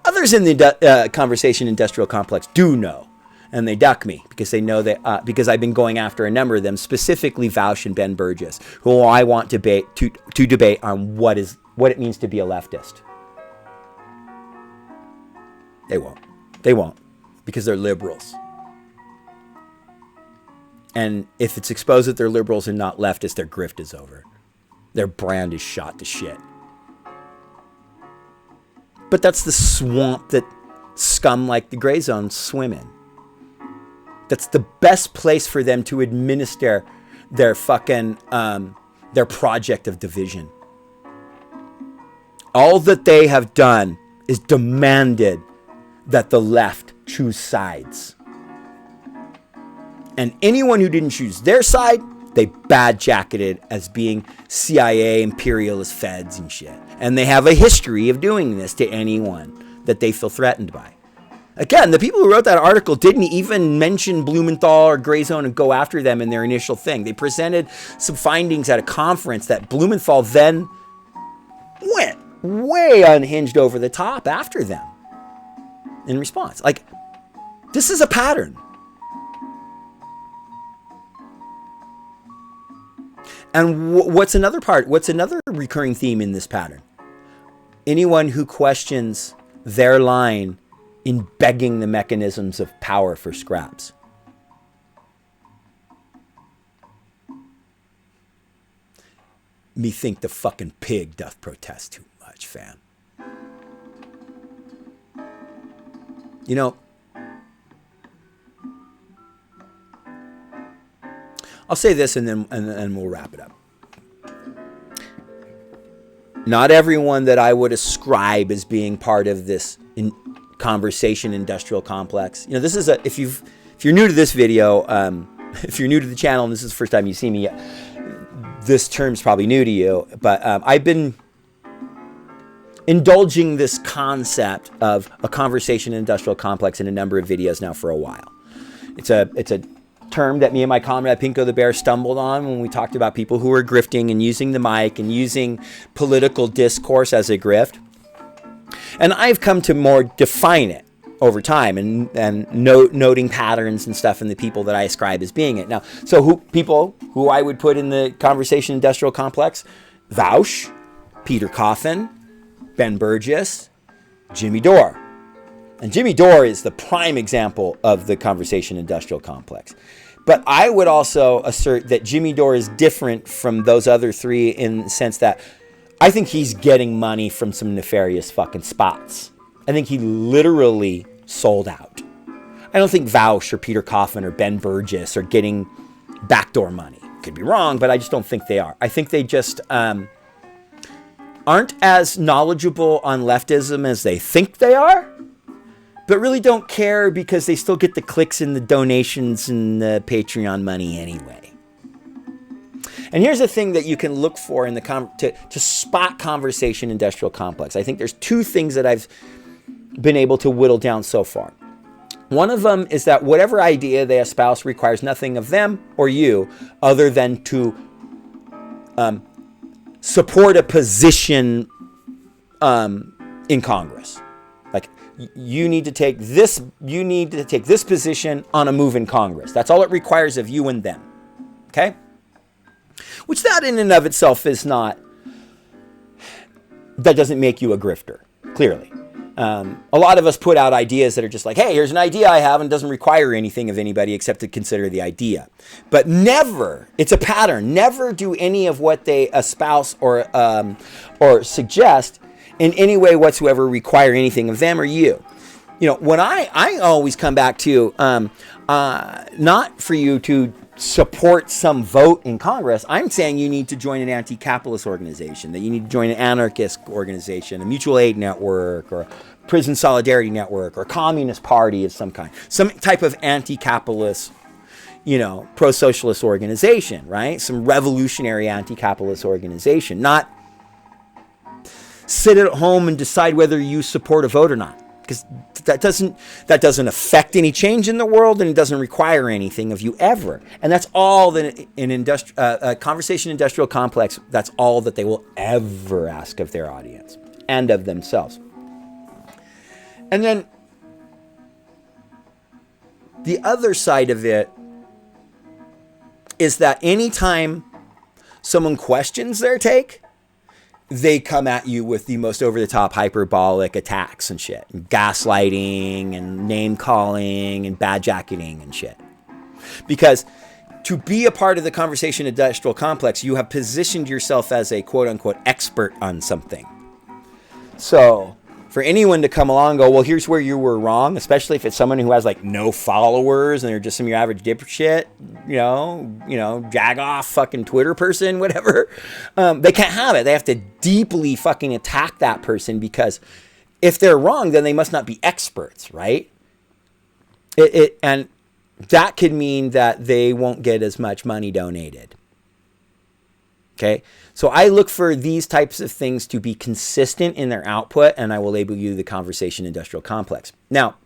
Others in the conversation industrial complex do know. And they duck me because they know that because I've been going after a number of them, specifically Vaush and Ben Burgess, who I want to debate on what it means to be a leftist. They won't. They won't. Because they're liberals. And if it's exposed that they're liberals and not leftists, their grift is over. Their brand is shot to shit. But that's the swamp that scum like the Grayzone swim in. That's the best place for them to administer their fucking, their project of division. All that they have done is demanded that the left choose sides. And anyone who didn't choose their side, they bad-jacketed as being CIA, imperialist feds and shit. And they have a history of doing this to anyone that they feel threatened by. Again, the people who wrote that article didn't even mention Blumenthal or Grayzone and go after them in their initial thing. They presented some findings at a conference that Blumenthal then went way unhinged over the top after them in response. Like, this is a pattern. And what's another recurring theme in this pattern? Anyone who questions their line in begging the mechanisms of power for scraps. Methink the fucking pig doth protest too much, fam. You know, I'll say this and then we'll wrap it up. Not everyone that I would ascribe as being part of this conversation industrial complex. You know, this is if you're new to this video, if you're new to the channel and this is the first time you see me, this term's probably new to you. But I've been indulging this concept of a conversation industrial complex in a number of videos now for a while. It's a term that me and my comrade Pinko the Bear stumbled on when we talked about people who were grifting and using the mic and using political discourse as a grift. And I've come to more define it over time and noting patterns and stuff in the people that I ascribe as being it. Now, so people who I would put in the conversation industrial complex: Vaush, Peter Coffin, Ben Burgess, Jimmy Dore. And Jimmy Dore is the prime example of the conversation industrial complex. But I would also assert that Jimmy Dore is different from those other three in the sense that I think he's getting money from some nefarious fucking spots. I think he literally sold out. I don't think Vaush or Peter Coffin or Ben Burgess are getting backdoor money. Could be wrong, but I just don't think they are. I think they just aren't as knowledgeable on leftism as they think they are, but really don't care because they still get the clicks and the donations and the Patreon money anyway. And here's the thing that you can look for in the to spot conversation industrial complex. I think there's two things that I've been able to whittle down so far. One of them is that whatever idea they espouse requires nothing of them or you other than to support a position in Congress. Like, you need to take this position on a move in Congress. That's all it requires of you and them. Okay? Which that in and of itself is not, that doesn't make you a grifter, clearly. A lot of us put out ideas that are just like, hey, here's an idea I have, and doesn't require anything of anybody except to consider the idea. But never, it's a pattern, never do any of what they espouse or suggest in any way whatsoever require anything of them or you. You know, when I always come back to not for you to support some vote in Congress. I'm saying you need to join an anti-capitalist organization, that you need to join an anarchist organization, a mutual aid network, or a prison solidarity network, or a communist party of some kind, some type of anti-capitalist, you know, pro-socialist organization, right? Some revolutionary anti-capitalist organization, not sit at home and decide whether you support a vote or not. Because that doesn't affect any change in the world, and it doesn't require anything of you ever. And that's all that a conversation industrial complex, that's all that they will ever ask of their audience and of themselves. And then the other side of it is that anytime someone questions their take, they come at you with the most over-the-top hyperbolic attacks and shit. And gaslighting and name-calling and bad-jacketing and shit. Because to be a part of the conversation industrial complex, you have positioned yourself as a quote-unquote expert on something. So for anyone to come along and go, well, here's where you were wrong, especially if it's someone who has like no followers and they're just some your average dipshit, you know, jag-off fucking Twitter person, whatever. They can't have it. They have to deeply fucking attack that person, because if they're wrong, then they must not be experts, right? And that could mean that they won't get as much money donated. Okay, so I look for these types of things to be consistent in their output, and I will label you the conversation industrial complex. Now,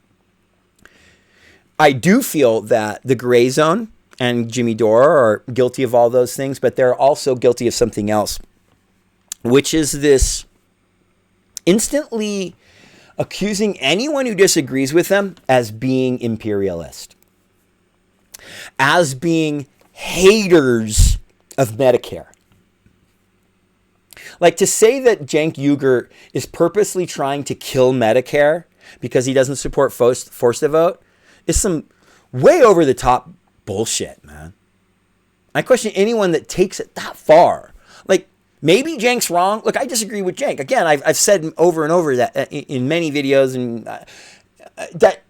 I do feel that the Grayzone and Jimmy Dore are guilty of all those things, but they're also guilty of something else, which is this instantly accusing anyone who disagrees with them as being imperialist, as being haters of Medicare. Like, to say that Cenk Uygur is purposely trying to kill Medicare because he doesn't support forced to vote is some way over the top bullshit, man. I question anyone that takes it that far. Like, maybe Cenk's wrong. Look, I disagree with Cenk. Again, I've said over and over that in many videos, and that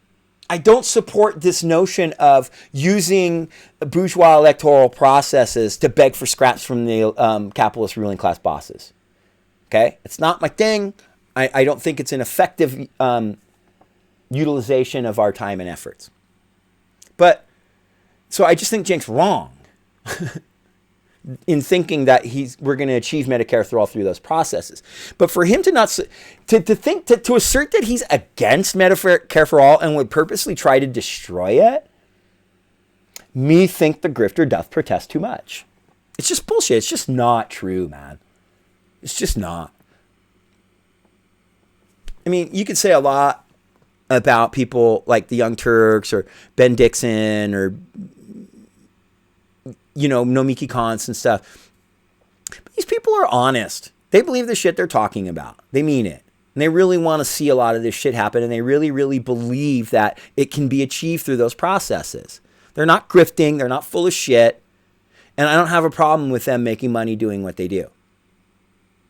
I don't support this notion of using bourgeois electoral processes to beg for scraps from the capitalist ruling class bosses. Okay? It's not my thing. I don't think it's an effective utilization of our time and efforts. But, so I just think Cenk's wrong in thinking that we're going to achieve Medicare through those processes. But for him to not to assert that he's against Medicare for all and would purposely try to destroy it, me think the grifter doth protest too much. It's just bullshit. It's just not true, man. It's just not. I mean, you could say a lot about people like the Young Turks or Ben Dixon or, you know, Nomiki Konst and stuff. But these people are honest. They believe the shit they're talking about. They mean it. And they really want to see a lot of this shit happen. And they really, really believe that it can be achieved through those processes. They're not grifting. They're not full of shit. And I don't have a problem with them making money doing what they do.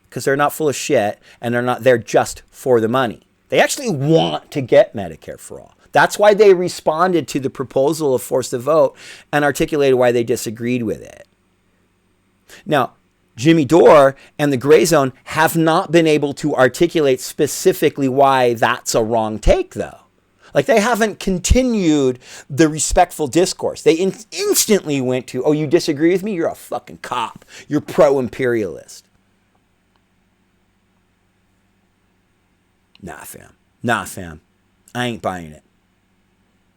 Because they're not full of shit, and they're not there just for the money. They actually want to get Medicare for all. That's why they responded to the proposal of forced to vote and articulated why they disagreed with it. Now, Jimmy Dore and the Grayzone have not been able to articulate specifically why that's a wrong take, though. Like, they haven't continued the respectful discourse. They instantly went to, oh, you disagree with me? You're a fucking cop. You're pro-imperialist. Nah, fam. I ain't buying it.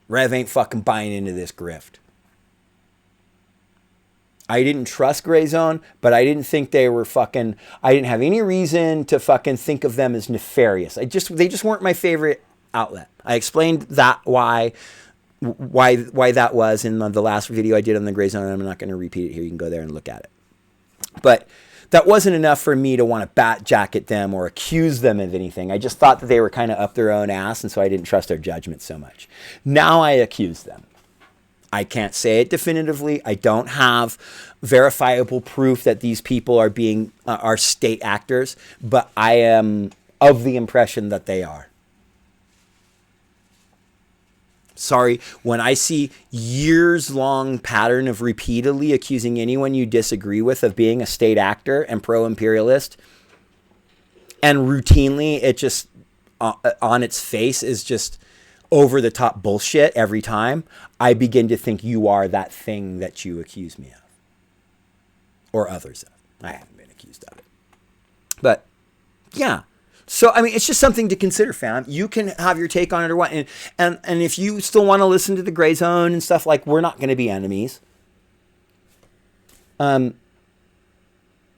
Rev ain't fucking buying into this grift. I didn't trust Grayzone, but I didn't think they were fucking, I didn't have any reason to fucking think of them as nefarious. They just weren't my favorite outlet. I explained that why that was in the last video I did on the Grayzone, and I'm not going to repeat it here. You can go there and look at it. But that wasn't enough for me to want to bat jacket them or accuse them of anything. I just thought that they were kind of up their own ass, and so I didn't trust their judgment so much. Now I accuse them. I can't say it definitively. I don't have verifiable proof that these people are state actors, but I am of the impression that they are. Sorry, when I see years-long pattern of repeatedly accusing anyone you disagree with of being a state actor and pro-imperialist, and routinely it just, on its face, is just over-the-top bullshit every time, I begin to think you are that thing that you accuse me of. Or others of. I haven't been accused of it. But, yeah. So, I mean, it's just something to consider, fam. You can have your take on it or what. And if you still want to listen to the Grayzone and stuff, like, we're not going to be enemies. We're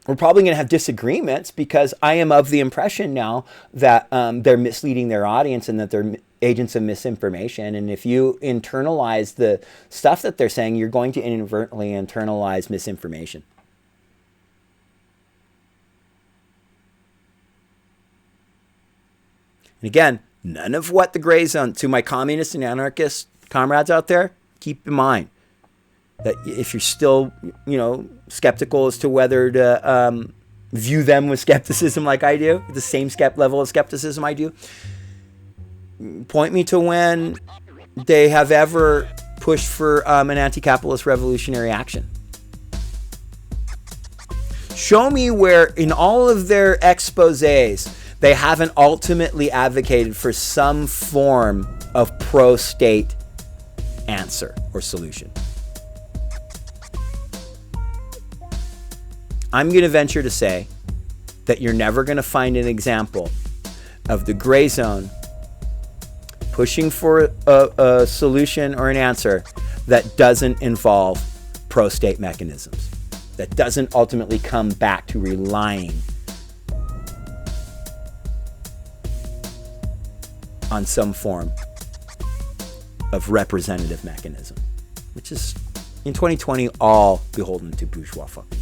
probably going to have disagreements because I am of the impression now that they're misleading their audience and that they're agents of misinformation. And if you internalize the stuff that they're saying, you're going to inadvertently internalize misinformation. And again, none of what the Grayzone, to my communist and anarchist comrades out there, keep in mind that if you're still, skeptical as to whether to view them with skepticism like I do, the same level of skepticism I do, point me to when they have ever pushed for an anti-capitalist revolutionary action. Show me where in all of their exposés they haven't ultimately advocated for some form of pro-state answer or solution. I'm going to venture to say that you're never going to find an example of the Grayzone pushing for a solution or an answer that doesn't involve pro-state mechanisms, that doesn't ultimately come back to relying on some form of representative mechanism, which is in 2020 all beholden to bourgeois fucking.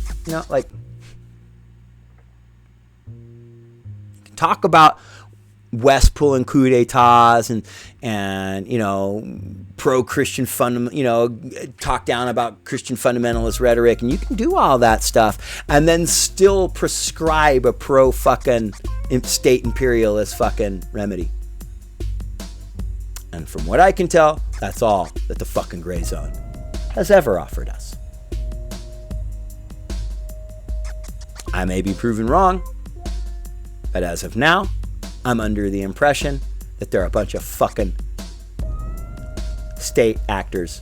Talk about West pulling coup d'etats and pro-Christian talk down about Christian fundamentalist rhetoric, and you can do all that stuff and then still prescribe a pro-fucking state imperialist fucking remedy. And from what I can tell, that's all that the fucking Grayzone has ever offered us. I may be proven wrong, but as of now, I'm under the impression that they're a bunch of fucking state actors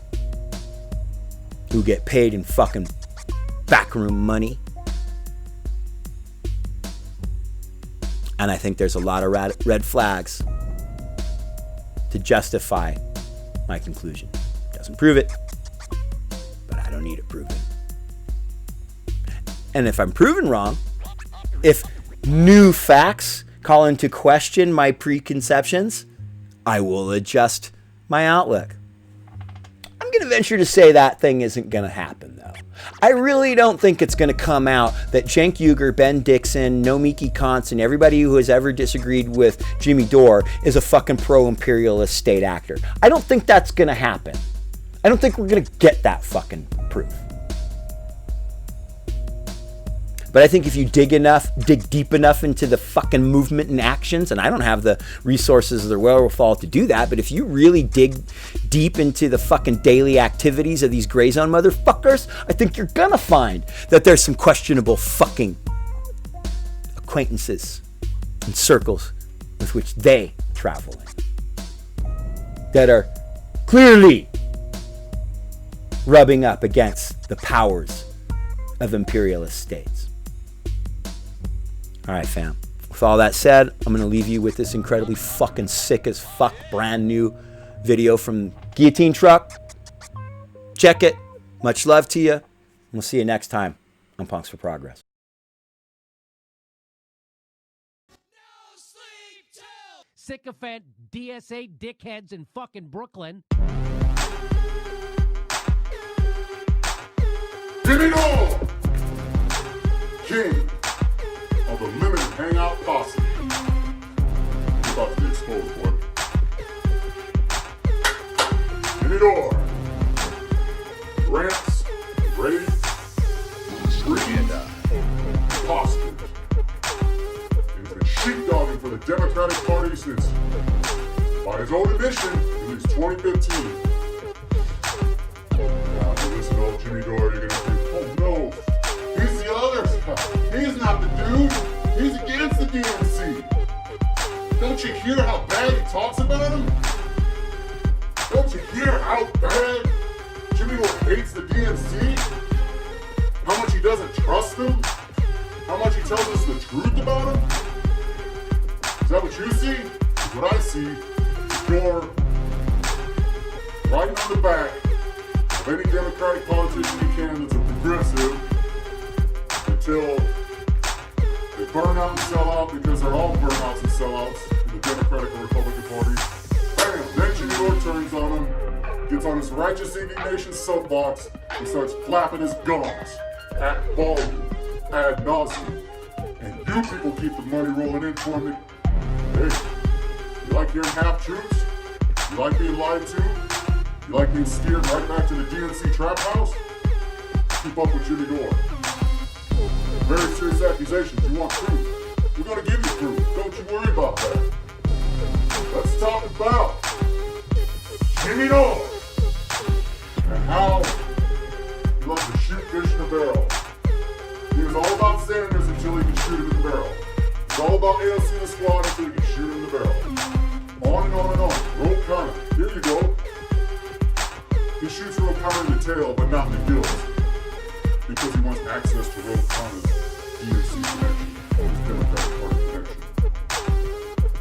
who get paid in fucking backroom money. And I think there's a lot of red flags to justify my conclusion. Doesn't prove it, but I don't need it proven. And if I'm proven wrong, if new facts call into question my preconceptions, I will adjust my outlook. I'm going to venture to say that thing isn't going to happen, though. I really don't think it's going to come out that Cenk Uygur, Ben Dixon, Nomiki Konst, and everybody who has ever disagreed with Jimmy Dore is a fucking pro-imperialist state actor. I don't think that's going to happen. I don't think we're going to get that fucking proof. But I think if you dig deep enough into the fucking movement and actions, and I don't have the resources or the wherewithal to do that, but if you really dig deep into the fucking daily activities of these Grayzone motherfuckers, I think you're gonna find that there's some questionable fucking acquaintances and circles with which they travel in that are clearly rubbing up against the powers of imperialist states. All right, fam. With all that said, I'm going to leave you with this incredibly fucking sick as fuck brand new video from Guillotine Truck. Check it. Much love to you. We'll see you next time on Punks for Progress. Sycophant DSA dickheads in fucking Brooklyn. Jimmy Dore, king of the limited hangout posse. You're about to be exposed, boy. Jimmy Dore, rants, rage, greed, hostage. He's been sheepdogging for the Democratic Party since, by his own admission, at least 2015. Now, if you listen to old Jimmy Dore, you're gonna think, oh no, he's the other guy. He's not the dude. He's against the DNC. Don't you hear how bad he talks about him? Don't you hear how bad Jimmy Dore hates the DNC? How much he doesn't trust them? How much he tells us the truth about him? Is that what you see? Is what I see. Dore riding on the back of any Democratic politician he can that's a progressive until they burn out and sell out, because they're all burnouts and sellouts in the Democratic and Republican parties. Bam! Then Jimmy Dore turns on him, gets on his righteous indignation soapbox, and starts flapping his gums at volume, ad nauseum. And you people keep the money rolling in for me. Hey, you like hearing half-truths? You like being lied to? You like being steered right back to the DNC trap house? Keep up with Jimmy Dore. Very serious accusations. You want proof? We're going to give you proof. Don't you worry about that. Let's talk about Jimmy Dore and how he loves to shoot fish in a barrel. He was all about Sanders until he could shoot him in the barrel. It's all about AOC and the squad until he can shoot him in the barrel. On and on and on. Roll Connor. Here you go. He shoots Roll Connor in the tail, but not in the gills, because he wants access to Roll Connor's DNC connection, his Democratic Party connection.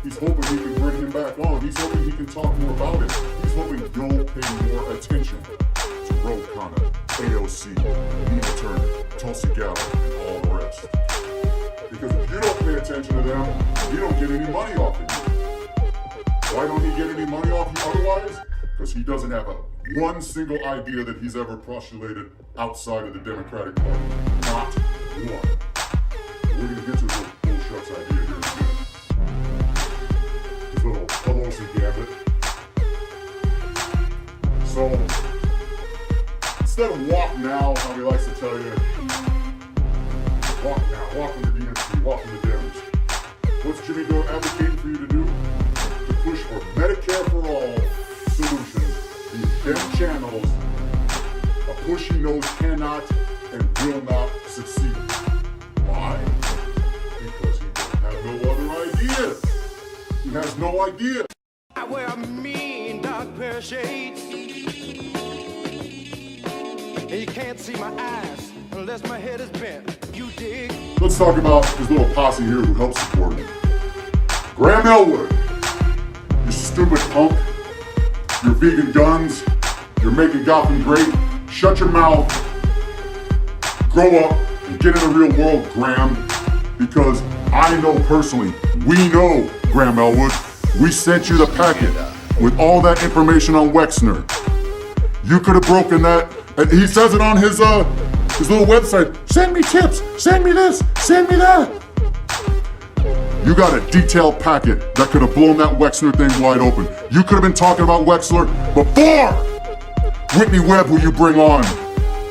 He's hoping he can bring him back on. He's hoping he can talk more about it. He's hoping you'll pay more attention to Roll Connor, AOC, Nina Turner, Tulsi Gabbard, and all the rest. Because if you don't pay attention to them, you don't get any money off of you. Why don't he get any money off you otherwise? Because he doesn't have one single idea that he's ever postulated outside of the Democratic Party. Not one. We're going to get to his little bullshuts idea here in a minute. His little Pelosi gambit. So, instead of walk now, how he likes to tell you, walk now, walk on the DNC, walk on the Dems. What's Jimmy Dore advocating for you to do? To push for Medicare for all solutions, these Dem channels, a push he knows cannot and will not succeed. Why? Because he doesn't have no other idea. He has no idea. I wear a mean dark pair of shades, and you can't see my eyes unless my head is bent. You dig? Let's talk about his little posse here who helps support him. Graham Elwood, you stupid punk. You're vegan guns. You're making Gotham great. Shut your mouth. Grow up and get in the real world, Graham. Because I know personally, we know, Graham Elwood, we sent you the packet with all that information on Wexner. You could have broken that. And he says it on his little website. Send me tips. Send me this. Send me that. You got a detailed packet that could have blown that Wexner thing wide open. You could have been talking about Wexler before Whitney Webb, who you bring on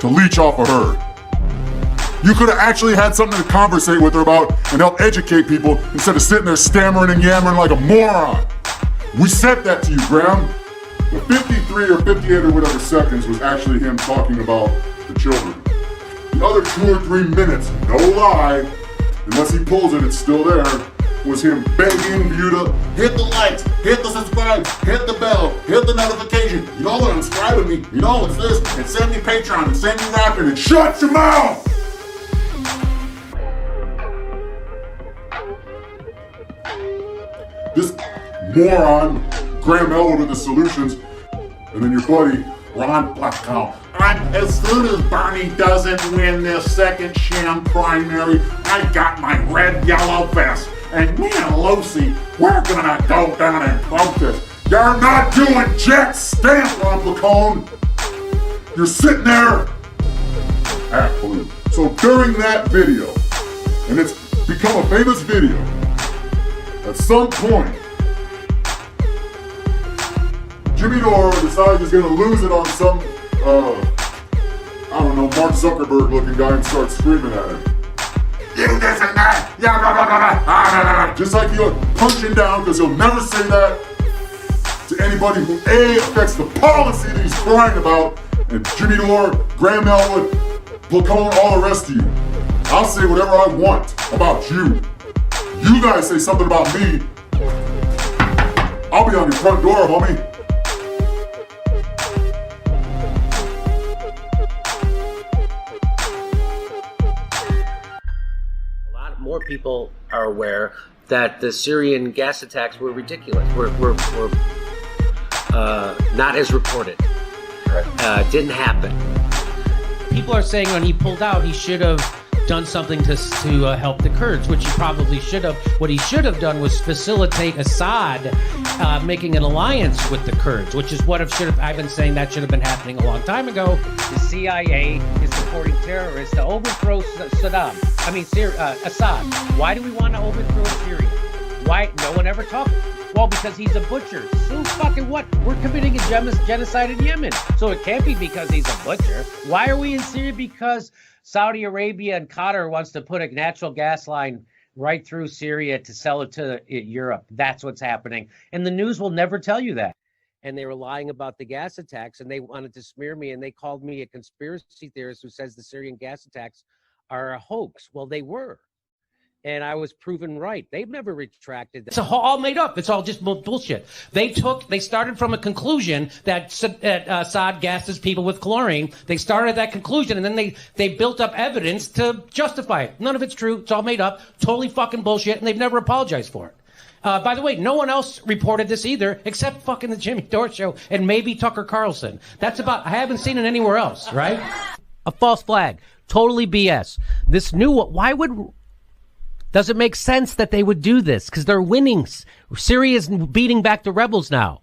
to leech off of her. You could have actually had something to conversate with her about and help educate people instead of sitting there stammering and yammering like a moron. We sent that to you, Graham. The 53 or 58 or whatever seconds was actually him talking about the children. The other 2 or 3 minutes, no lie, unless he pulls it, it's still there, was him begging you to hit the likes, hit the subscribe, hit the bell, hit the notification. You know what, subscribe to me. You know it's this, and send me Patreon, and send me rapping, and shut your mouth! This moron, Graham Elwood with the solutions, and then your buddy Ron Blackout. As soon as Bernie doesn't win this second sham primary, I got my red yellow vest, and me and Lucy, we're gonna go down and protest. You're not doing jack stamp, Ron Blacone. You're sitting there at blue. So during that video, and it's become a famous video, at some point, Jimmy Dore decides he's gonna lose it on some, I don't know, Mark Zuckerberg looking guy and starts screaming at him. You this and that, yeah, blah, blah, blah, blah. Just like he'll punch him down, because he'll never say that to anybody who A, affects the policy that he's crying about, and Jimmy Dore, Graham Elwood, Blacone, all the rest of you. I'll say whatever I want about you. You guys say something about me, I'll be on your front door, homie. More people are aware that the Syrian gas attacks were ridiculous. Were not as reported. Didn't happen. People are saying when he pulled out, he should have done something to help the Kurds, which he probably should have. What he should have done was facilitate Assad making an alliance with the Kurds, which is what I've been saying that should have been happening a long time ago. The CIA is supporting terrorists to overthrow Assad. Why do we want to overthrow Syria? Why? No one ever talked. Well, because he's a butcher. So fucking what? We're committing a genocide in Yemen. So it can't be because he's a butcher. Why are we in Syria? Because Saudi Arabia and Qatar wants to put a natural gas line right through Syria to sell it to Europe. That's what's happening. And the news will never tell you that. And they were lying about the gas attacks, and they wanted to smear me, and they called me a conspiracy theorist who says the Syrian gas attacks are a hoax. Well, they were. And I was proven right. They've never retracted that. It's all made up. It's all just bullshit. They started from a conclusion that Assad gassed his people with chlorine. They started at that conclusion, and then they built up evidence to justify it. None of it's true. It's all made up. Totally fucking bullshit, and they've never apologized for it. By the way, no one else reported this either, except fucking the Jimmy Dore Show and maybe Tucker Carlson. I haven't seen it anywhere else, right? A false flag. Totally BS. Does it make sense that they would do this? Because they're winning. Syria's beating back the rebels now.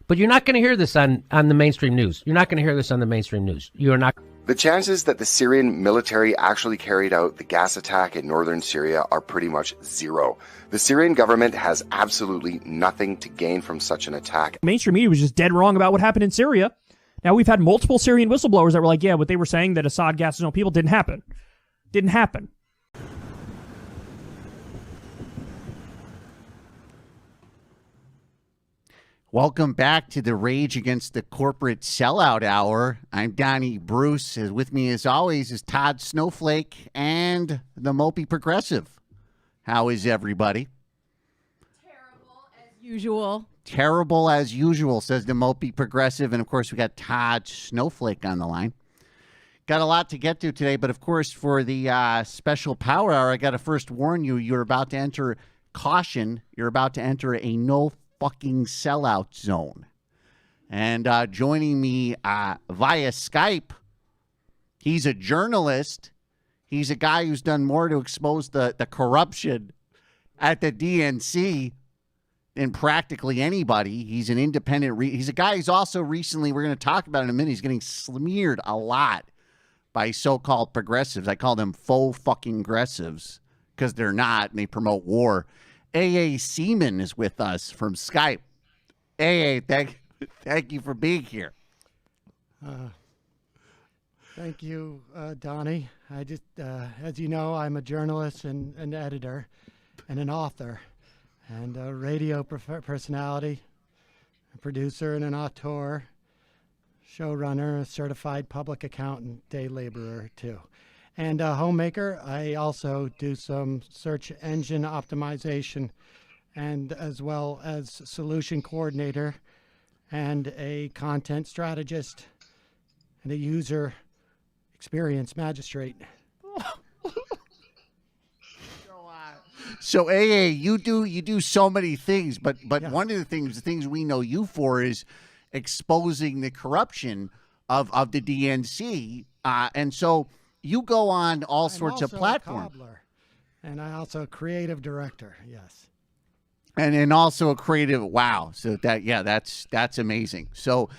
But you're not going to hear this on the mainstream news. You're not going to hear this on the mainstream news. You're not. The chances that the Syrian military actually carried out the gas attack in northern Syria are pretty much zero. The Syrian government has absolutely nothing to gain from such an attack. Mainstream media was just dead wrong about what happened in Syria. Now, we've had multiple Syrian whistleblowers that were like, yeah, what they were saying that Assad gassed his own people didn't happen. Didn't happen. Welcome back to the Rage Against the Corporate Sellout Hour. I'm Donnie Bruce. With me, as always, is Todd Snowflake and the Mopey Progressive. How is everybody? Terrible as usual. Terrible as usual, says the Mopey Progressive. And, of course, we got Todd Snowflake on the line. Got a lot to get to today, but, of course, for the special power hour, I got to first warn you, you're about to enter caution. You're about to enter a no fucking sellout zone. And joining me via Skype, he's a journalist. He's a guy who's done more to expose the corruption at the DNC than practically anybody. He's an independent. He's a guy who's also recently, we're going to talk about in a minute, he's getting smeared a lot by so-called progressives. I call them faux fucking aggressives because they're not, and they promote war. A.A. Seaman is with us from Skype. A.A., thank you for being here. Thank you, Donnie. I just, as you know, I'm a journalist and an editor and an author and a radio personality, a producer and an auteur, showrunner, a certified public accountant, day laborer, too. And a homemaker. I also do some search engine optimization and as well as solution coordinator and a content strategist and a user experience magistrate. So AA, you do so many things, but Yeah. one of the things we know you for is exposing the corruption of the DNC, and so you go on all sorts of I'm also a platforms, cobbler, and I also a creative director. Yes. and also a creative. Wow, so that's amazing. So.